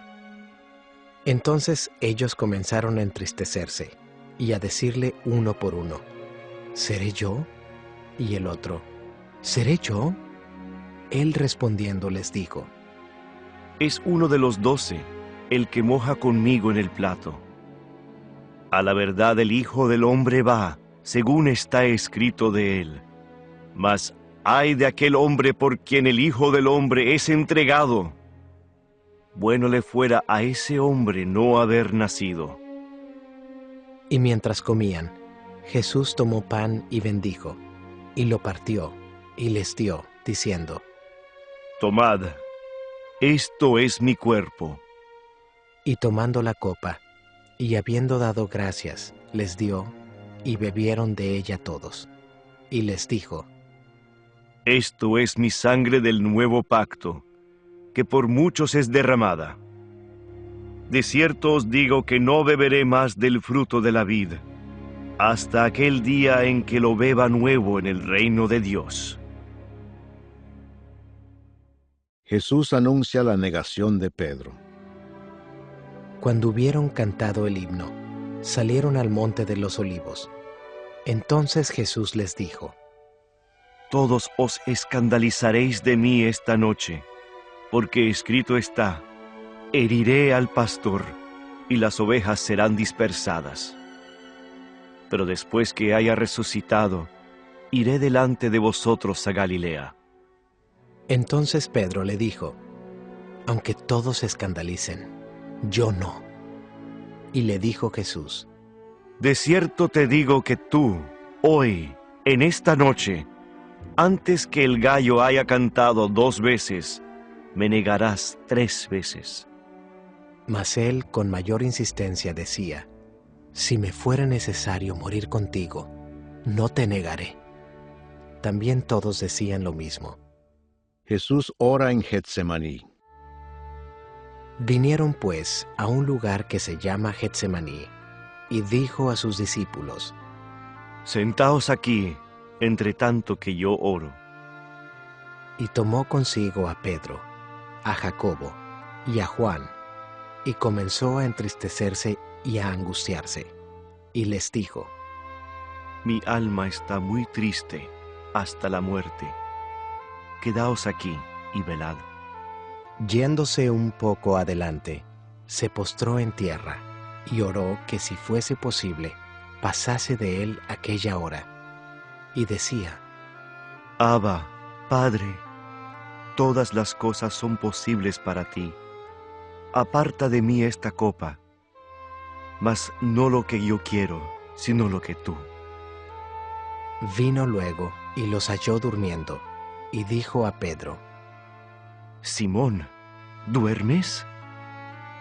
Entonces ellos comenzaron a entristecerse, y a decirle uno por uno: ¿seré yo? Y el otro: ¿seré yo? Él respondiendo les dijo: Es uno de los 12, el que moja conmigo en el plato. A la verdad el Hijo del Hombre va, según está escrito de él. Mas ay de aquel hombre por quien el Hijo del Hombre es entregado. Bueno le fuera a ese hombre no haber nacido. Y mientras comían, Jesús tomó pan y bendijo, y lo partió, y les dio, diciendo: Tomad, esto es mi cuerpo. Y tomando la copa, y habiendo dado gracias, les dio, y bebieron de ella todos. Y les dijo: Esto es mi sangre del nuevo pacto, que por muchos es derramada. De cierto os digo que no beberé más del fruto de la vid, hasta aquel día en que lo beba nuevo en el reino de Dios. Jesús anuncia la negación de Pedro. Cuando hubieron cantado el himno, salieron al monte de los olivos. Entonces Jesús les dijo: Todos os escandalizaréis de mí esta noche, porque escrito está: heriré al pastor, y las ovejas serán dispersadas. pero después que haya resucitado, iré delante de vosotros a Galilea. Entonces Pedro le dijo: aunque todos se escandalicen, yo no. Y le dijo Jesús: De cierto te digo que tú, hoy, en esta noche, antes que el gallo haya cantado 2 veces, me negarás 3 veces. Mas él con mayor insistencia decía: si me fuera necesario morir contigo, no te negaré. También todos decían lo mismo. Jesús ora en Getsemaní. Vinieron pues a un lugar que se llama Getsemaní, y dijo a sus discípulos: Sentaos aquí, entre tanto que yo oro. Y tomó consigo a Pedro, a Jacobo y a Juan, y comenzó a entristecerse y a angustiarse, y les dijo: Mi alma está muy triste hasta la muerte. Quedaos aquí y velad. Yéndose un poco adelante, se postró en tierra y oró que si fuese posible, pasase de él aquella hora. Y decía: Abba, Padre, todas las cosas son posibles para ti. Aparta de mí esta copa, mas no lo que yo quiero, sino lo que tú. Vino luego y los halló durmiendo, y dijo a Pedro: Simón, ¿duermes?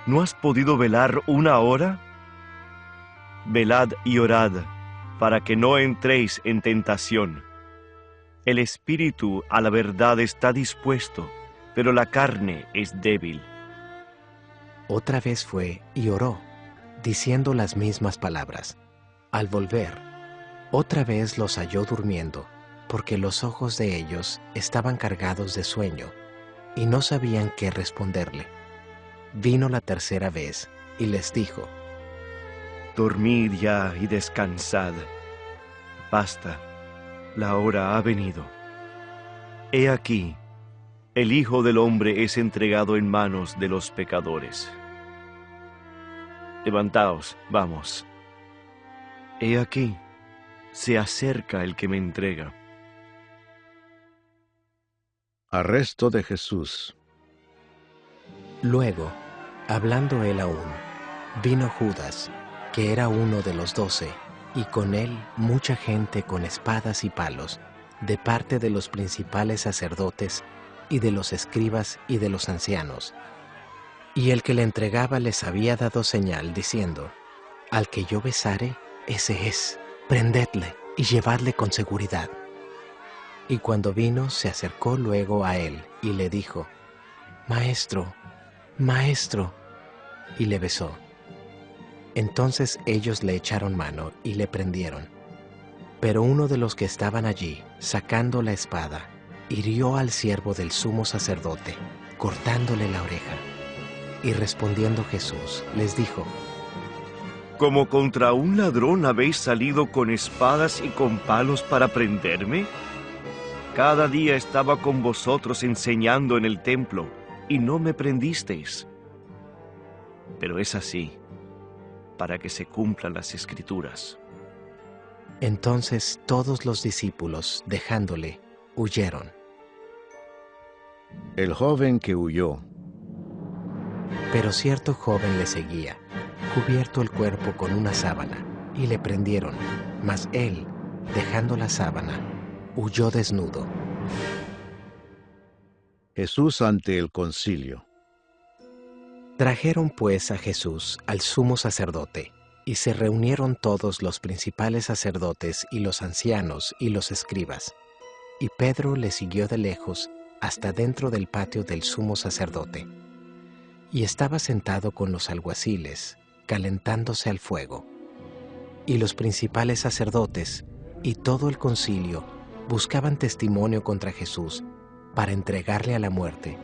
¿No has podido velar 1 hora? Velad y orad, para que no entréis en tentación. El espíritu a la verdad está dispuesto, pero la carne es débil. Otra vez fue y oró, diciendo las mismas palabras. Al volver, otra vez los halló durmiendo, porque los ojos de ellos estaban cargados de sueño, y no sabían qué responderle. Vino la tercera vez y les dijo: Dormid ya y descansad. Basta, la hora ha venido. He aquí, el Hijo del Hombre es entregado en manos de los pecadores. Levantaos, vamos. He aquí, se acerca el que me entrega. Arresto de Jesús. Luego, hablando él aún, vino Judas, que era uno de los 12, y con él mucha gente con espadas y palos, de parte de los principales sacerdotes, y de los escribas y de los ancianos. Y el que le entregaba les había dado señal, diciendo: al que yo besare, ese es, prendedle y llevadle con seguridad. Y cuando vino, se acercó luego a él, y le dijo: Maestro, Maestro, y le besó. Entonces ellos le echaron mano y le prendieron. Pero uno de los que estaban allí, sacando la espada, hirió al siervo del sumo sacerdote, cortándole la oreja. Y respondiendo Jesús, les dijo: ¿Como contra un ladrón habéis salido con espadas y con palos para prenderme? Cada día estaba con vosotros enseñando en el templo, y no me prendisteis. Pero es así, para que se cumplan las Escrituras. Entonces todos los discípulos, dejándole, huyeron. El joven que huyó. Pero cierto joven le seguía, cubierto el cuerpo con una sábana, y le prendieron, mas él, dejando la sábana, huyó desnudo. Jesús ante el concilio. Trajeron pues a Jesús al sumo sacerdote, y se reunieron todos los principales sacerdotes y los ancianos y los escribas. Y Pedro le siguió de lejos hasta dentro del patio del sumo sacerdote. Y estaba sentado con los alguaciles, calentándose al fuego. Y los principales sacerdotes y todo el concilio buscaban testimonio contra Jesús para entregarle a la muerte,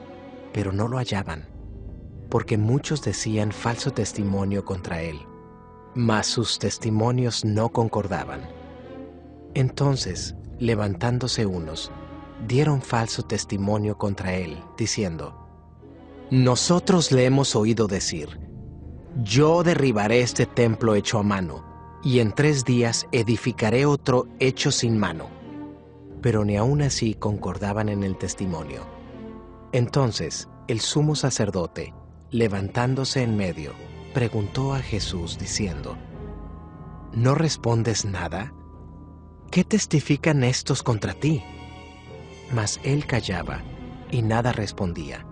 pero no lo hallaban, porque muchos decían falso testimonio contra él, mas sus testimonios no concordaban. Entonces, levantándose unos, dieron falso testimonio contra él, diciendo: nosotros le hemos oído decir: yo derribaré este templo hecho a mano, y en 3 días edificaré otro hecho sin mano. Pero ni aun así concordaban en el testimonio. Entonces el sumo sacerdote, levantándose en medio, preguntó a Jesús diciendo: ¿No respondes nada? ¿Qué testifican estos contra ti? Mas él callaba y nada respondía.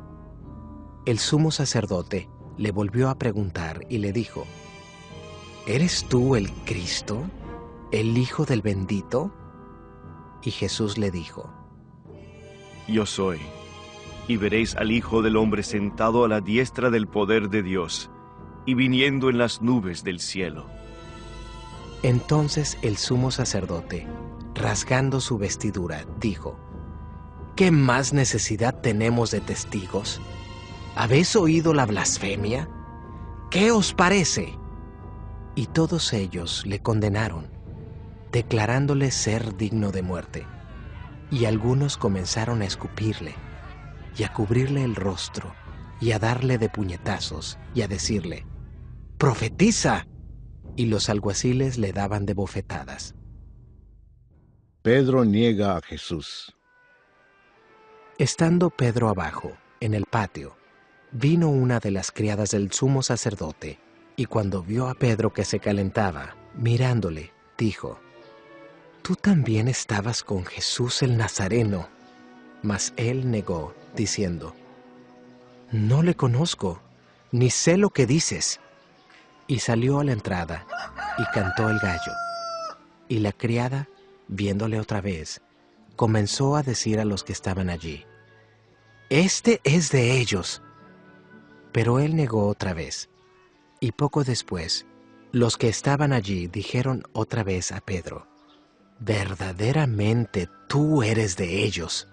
El sumo sacerdote le volvió a preguntar y le dijo: ¿Eres tú el Cristo, el Hijo del Bendito? Y Jesús le dijo: Yo soy, y veréis al Hijo del Hombre sentado a la diestra del poder de Dios, y viniendo en las nubes del cielo. Entonces el sumo sacerdote, rasgando su vestidura, dijo: ¿Qué más necesidad tenemos de testigos? ¿Habéis oído la blasfemia? ¿Qué os parece? Y todos ellos le condenaron, declarándole ser digno de muerte. Y algunos comenzaron a escupirle, y a cubrirle el rostro, y a darle de puñetazos, y a decirle: ¡Profetiza! Y los alguaciles le daban de bofetadas. Pedro niega a Jesús. Estando Pedro abajo, en el patio, vino una de las criadas del sumo sacerdote, y cuando vio a Pedro que se calentaba, mirándole, dijo: «Tú también estabas con Jesús el Nazareno». Mas él negó, diciendo: «No le conozco, ni sé lo que dices». Y salió a la entrada, y cantó el gallo. Y la criada, viéndole otra vez, comenzó a decir a los que estaban allí: «Este es de ellos». Pero él negó otra vez. Y poco después, los que estaban allí dijeron otra vez a Pedro: «Verdaderamente tú eres de ellos,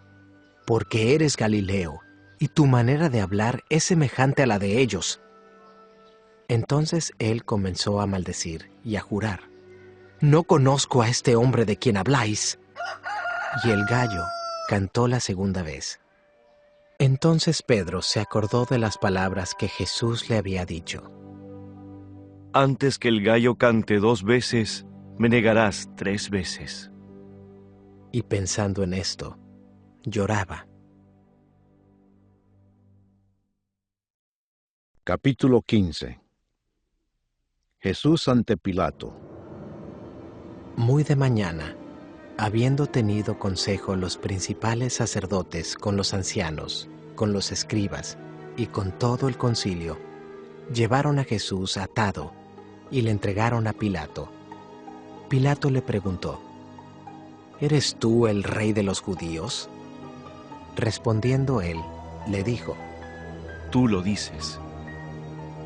porque eres Galileo, y tu manera de hablar es semejante a la de ellos». Entonces él comenzó a maldecir y a jurar: «No conozco a este hombre de quien habláis». Y el gallo cantó la segunda vez. Entonces Pedro se acordó de las palabras que Jesús le había dicho: Antes que el gallo cante 2 veces, me negarás 3 veces. Y pensando en esto, lloraba. Capítulo 15. Jesús ante Pilato. Muy de mañana, habiendo tenido consejo los principales sacerdotes con los ancianos, con los escribas y con todo el concilio, llevaron a Jesús atado y le entregaron a Pilato. Pilato le preguntó: «¿Eres tú el rey de los judíos?». Respondiendo él, le dijo: Tú lo dices.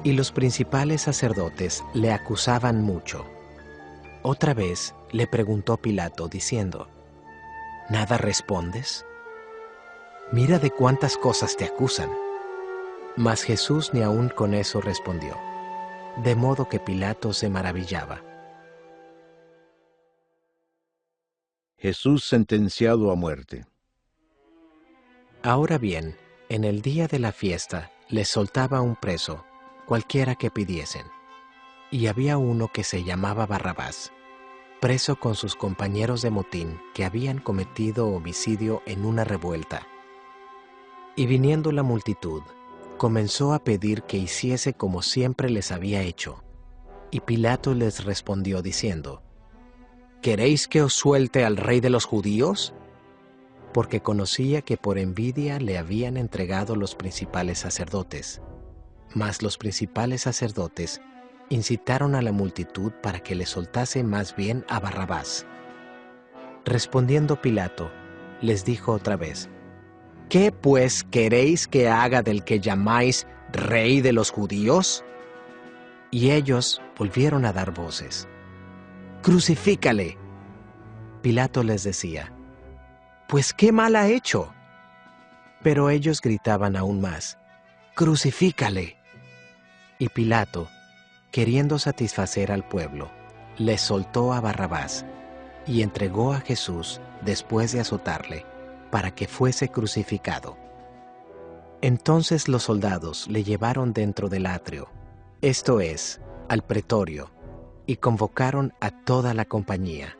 Y los principales sacerdotes le acusaban mucho. Otra vez le preguntó Pilato, diciendo: ¿Nada respondes? Mira de cuántas cosas te acusan. Mas Jesús ni aun con eso respondió, de modo que Pilato se maravillaba. Jesús sentenciado a muerte. Ahora bien, en el día de la fiesta les soltaba un preso, cualquiera que pidiesen. Y había uno que se llamaba Barrabás, preso con sus compañeros de motín que habían cometido homicidio en una revuelta. Y viniendo la multitud, comenzó a pedir que hiciese como siempre les había hecho. Y Pilato les respondió diciendo: ¿Queréis que os suelte al rey de los judíos? Porque conocía que por envidia le habían entregado los principales sacerdotes. Mas los principales sacerdotes incitaron a la multitud para que le soltase más bien a Barrabás. Respondiendo Pilato, les dijo otra vez: ¿Qué pues queréis que haga del que llamáis rey de los judíos? Y ellos volvieron a dar voces: ¡Crucifícale! Pilato les decía: ¿Pues qué mal ha hecho? Pero ellos gritaban aún más: ¡Crucifícale! Y Pilato, queriendo satisfacer al pueblo, les soltó a Barrabás y entregó a Jesús después de azotarle, para que fuese crucificado. Entonces los soldados le llevaron dentro del atrio, esto es, al pretorio, y convocaron a toda la compañía.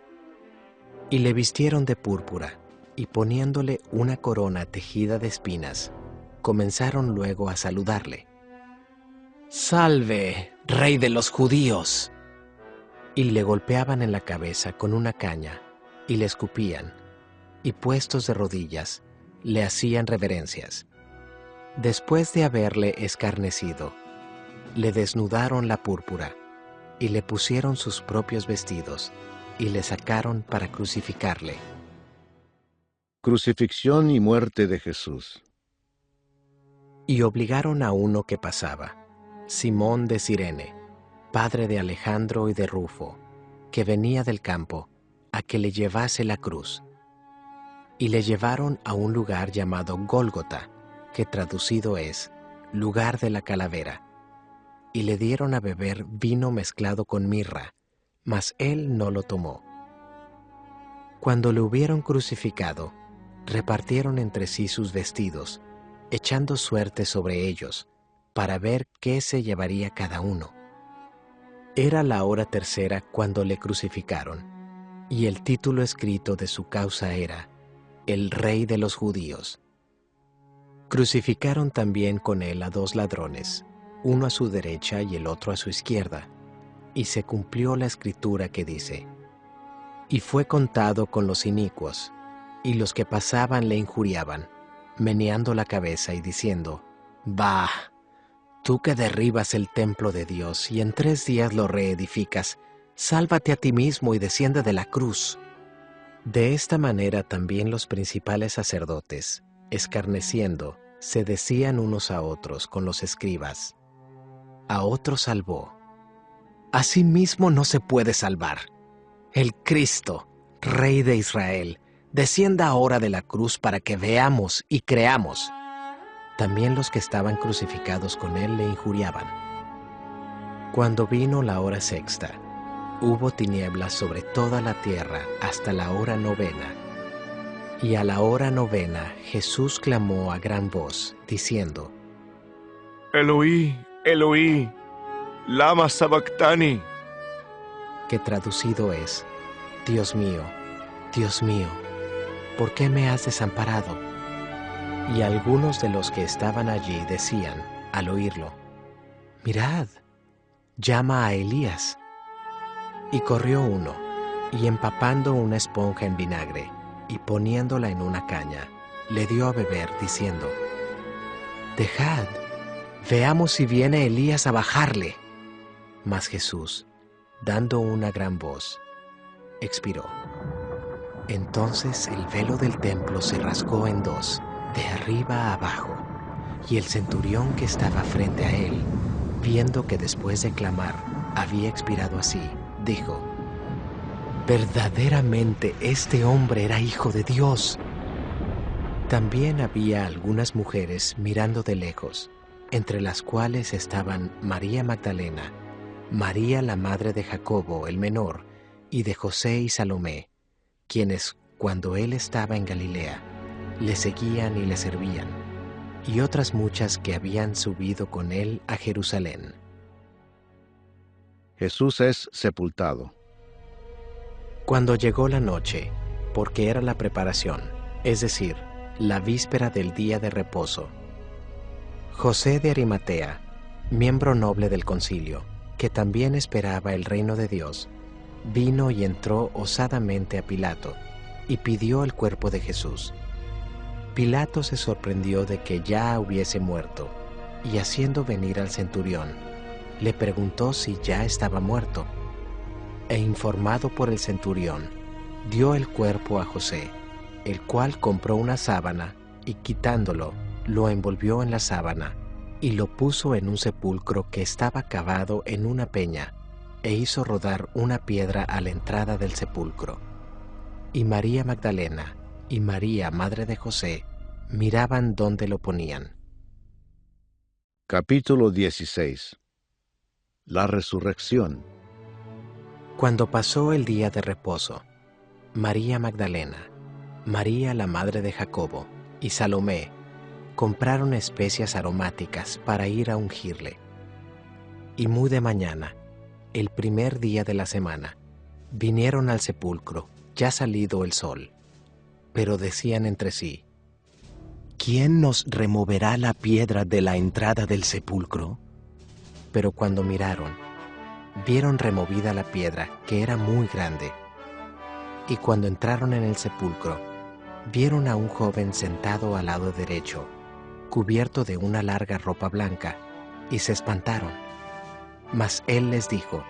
Y le vistieron de púrpura, y poniéndole una corona tejida de espinas, comenzaron luego a saludarle. «¡Salve, Rey de los judíos!» Y le golpeaban en la cabeza con una caña, y le escupían, y puestos de rodillas, le hacían reverencias. Después de haberle escarnecido, le desnudaron la púrpura, y le pusieron sus propios vestidos, y le sacaron para crucificarle. Crucifixión y muerte de Jesús. Y obligaron a uno que pasaba, Simón de Cirene, padre de Alejandro y de Rufo, que venía del campo, a que le llevase la cruz. Y le llevaron a un lugar llamado Gólgota, que traducido es, lugar de la calavera. Y le dieron a beber vino mezclado con mirra, mas él no lo tomó. Cuando le hubieron crucificado, repartieron entre sí sus vestidos, echando suerte sobre ellos, para ver qué se llevaría cada uno. Era la hora tercera cuando le crucificaron, y el título escrito de su causa era, El Rey de los Judíos. Crucificaron también con él a 2 ladrones, uno a su derecha y el otro a su izquierda, y se cumplió la escritura que dice, y fue contado con los inicuos, y los que pasaban le injuriaban, meneando la cabeza y diciendo, «Bah, tú que derribas el templo de Dios y en 3 días lo reedificas, sálvate a ti mismo y desciende de la cruz». De esta manera también los principales sacerdotes, escarneciendo, se decían unos a otros con los escribas, «A otro salvó, a sí mismo no se puede salvar. El Cristo, Rey de Israel, descienda ahora de la cruz para que veamos y creamos». También los que estaban crucificados con él le injuriaban. Cuando vino la hora sexta, hubo tinieblas sobre toda la tierra hasta la hora 9. Y a la hora 9 Jesús clamó a gran voz, diciendo, Eloí, Eloí, lama sabactani, que traducido es, Dios mío, ¿por qué me has desamparado? Y algunos de los que estaban allí decían, al oírlo, mirad, llama a Elías. Y corrió uno, y empapando una esponja en vinagre, y poniéndola en una caña, le dio a beber, diciendo, dejad, veamos si viene Elías a bajarle. Mas Jesús, dando una gran voz, expiró. Entonces el velo del templo se rasgó en 2, de arriba a abajo, y el centurión que estaba frente a él, viendo que después de clamar había expirado así, dijo, verdaderamente este hombre era hijo de Dios. También había algunas mujeres mirando de lejos, entre las cuales estaban María Magdalena, María la madre de Jacobo el menor, y de José y Salomé, quienes, cuando él estaba en Galilea, le seguían y le servían, y otras muchas que habían subido con él a Jerusalén. Jesús es sepultado. Cuando llegó la noche, porque era la preparación, es decir, la víspera del día de reposo, José de Arimatea, miembro noble del concilio, que también esperaba el reino de Dios, vino y entró osadamente a Pilato, y pidió el cuerpo de Jesús. Pilato se sorprendió de que ya hubiese muerto, y haciendo venir al centurión, le preguntó si ya estaba muerto. E informado por el centurión, dio el cuerpo a José, el cual compró una sábana, y quitándolo, lo envolvió en la sábana, y lo puso en un sepulcro que estaba cavado en una peña, e hizo rodar una piedra a la entrada del sepulcro. Y María Magdalena y María, madre de José, miraban dónde lo ponían. Capítulo 16. La resurrección. Cuando pasó el día de reposo, María Magdalena, María la madre de Jacobo y Salomé compraron especias aromáticas para ir a ungirle. Y muy de mañana, el primer día de la semana, vinieron al sepulcro, ya salido el sol. Pero decían entre sí: ¿quién nos removerá la piedra de la entrada del sepulcro? Pero cuando miraron, vieron removida la piedra, que era muy grande. Y cuando entraron en el sepulcro, vieron a un joven sentado al lado derecho, cubierto de una larga ropa blanca, y se espantaron. Mas él les dijo: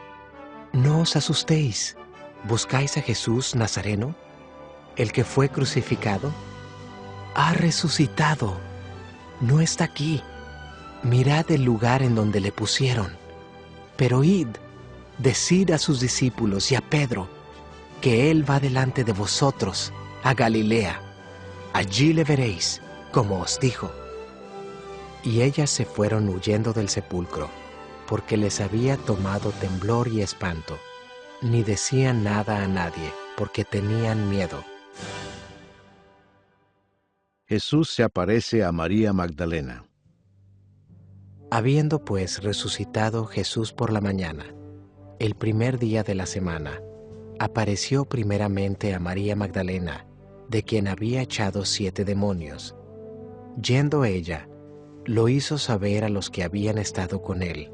no os asustéis. ¿Buscáis a Jesús Nazareno, el que fue crucificado? Ha resucitado. No está aquí. Mirad el lugar en donde le pusieron. Pero id, decid a sus discípulos y a Pedro que él va delante de vosotros a Galilea. Allí le veréis, como os dijo. Y ellas se fueron huyendo del sepulcro, porque les había tomado temblor y espanto. Ni decían nada a nadie, porque tenían miedo. Jesús se aparece a María Magdalena. Habiendo pues resucitado Jesús por la mañana, el primer día de la semana, apareció primeramente a María Magdalena, de quien había echado 7 demonios. Yendo ella, lo hizo saber a los que habían estado con él,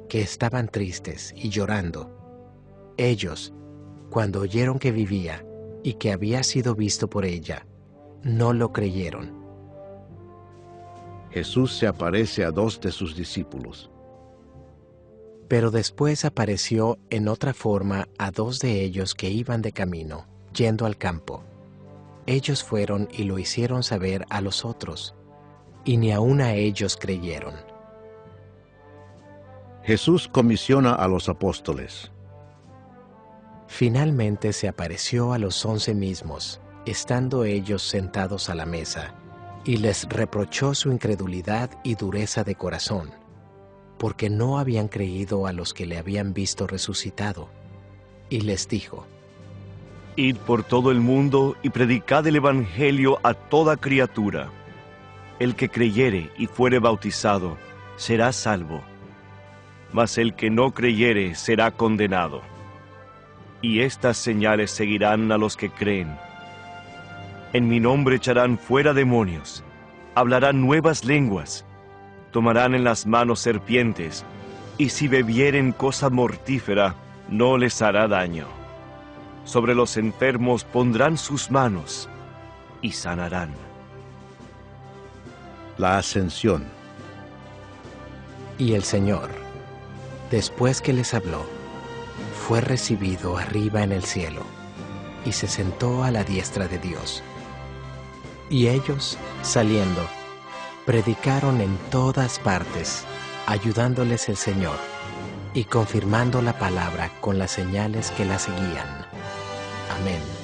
que estaban tristes y llorando. Ellos, cuando oyeron que vivía y que había sido visto por ella, no lo creyeron. Jesús se aparece a 2 de sus discípulos. Pero después apareció en otra forma a 2 de ellos que iban de camino, yendo al campo. Ellos fueron y lo hicieron saber a los otros, y ni aun a ellos creyeron. Jesús comisiona a los apóstoles. Finalmente se apareció a los 11 mismos, estando ellos sentados a la mesa, y les reprochó su incredulidad y dureza de corazón, porque no habían creído a los que le habían visto resucitado. Y les dijo: Id por todo el mundo y predicad el Evangelio a toda criatura. El que creyere y fuere bautizado será salvo, mas el que no creyere será condenado. Y estas señales seguirán a los que creen. En mi nombre echarán fuera demonios, hablarán nuevas lenguas, tomarán en las manos serpientes, y si bebieren cosa mortífera, no les hará daño. Sobre los enfermos pondrán sus manos, y sanarán. La Ascensión. Y el Señor, después que les habló, fue recibido arriba en el cielo, y se sentó a la diestra de Dios. Y ellos, saliendo, predicaron en todas partes, ayudándoles el Señor, y confirmando la palabra con las señales que la seguían. Amén.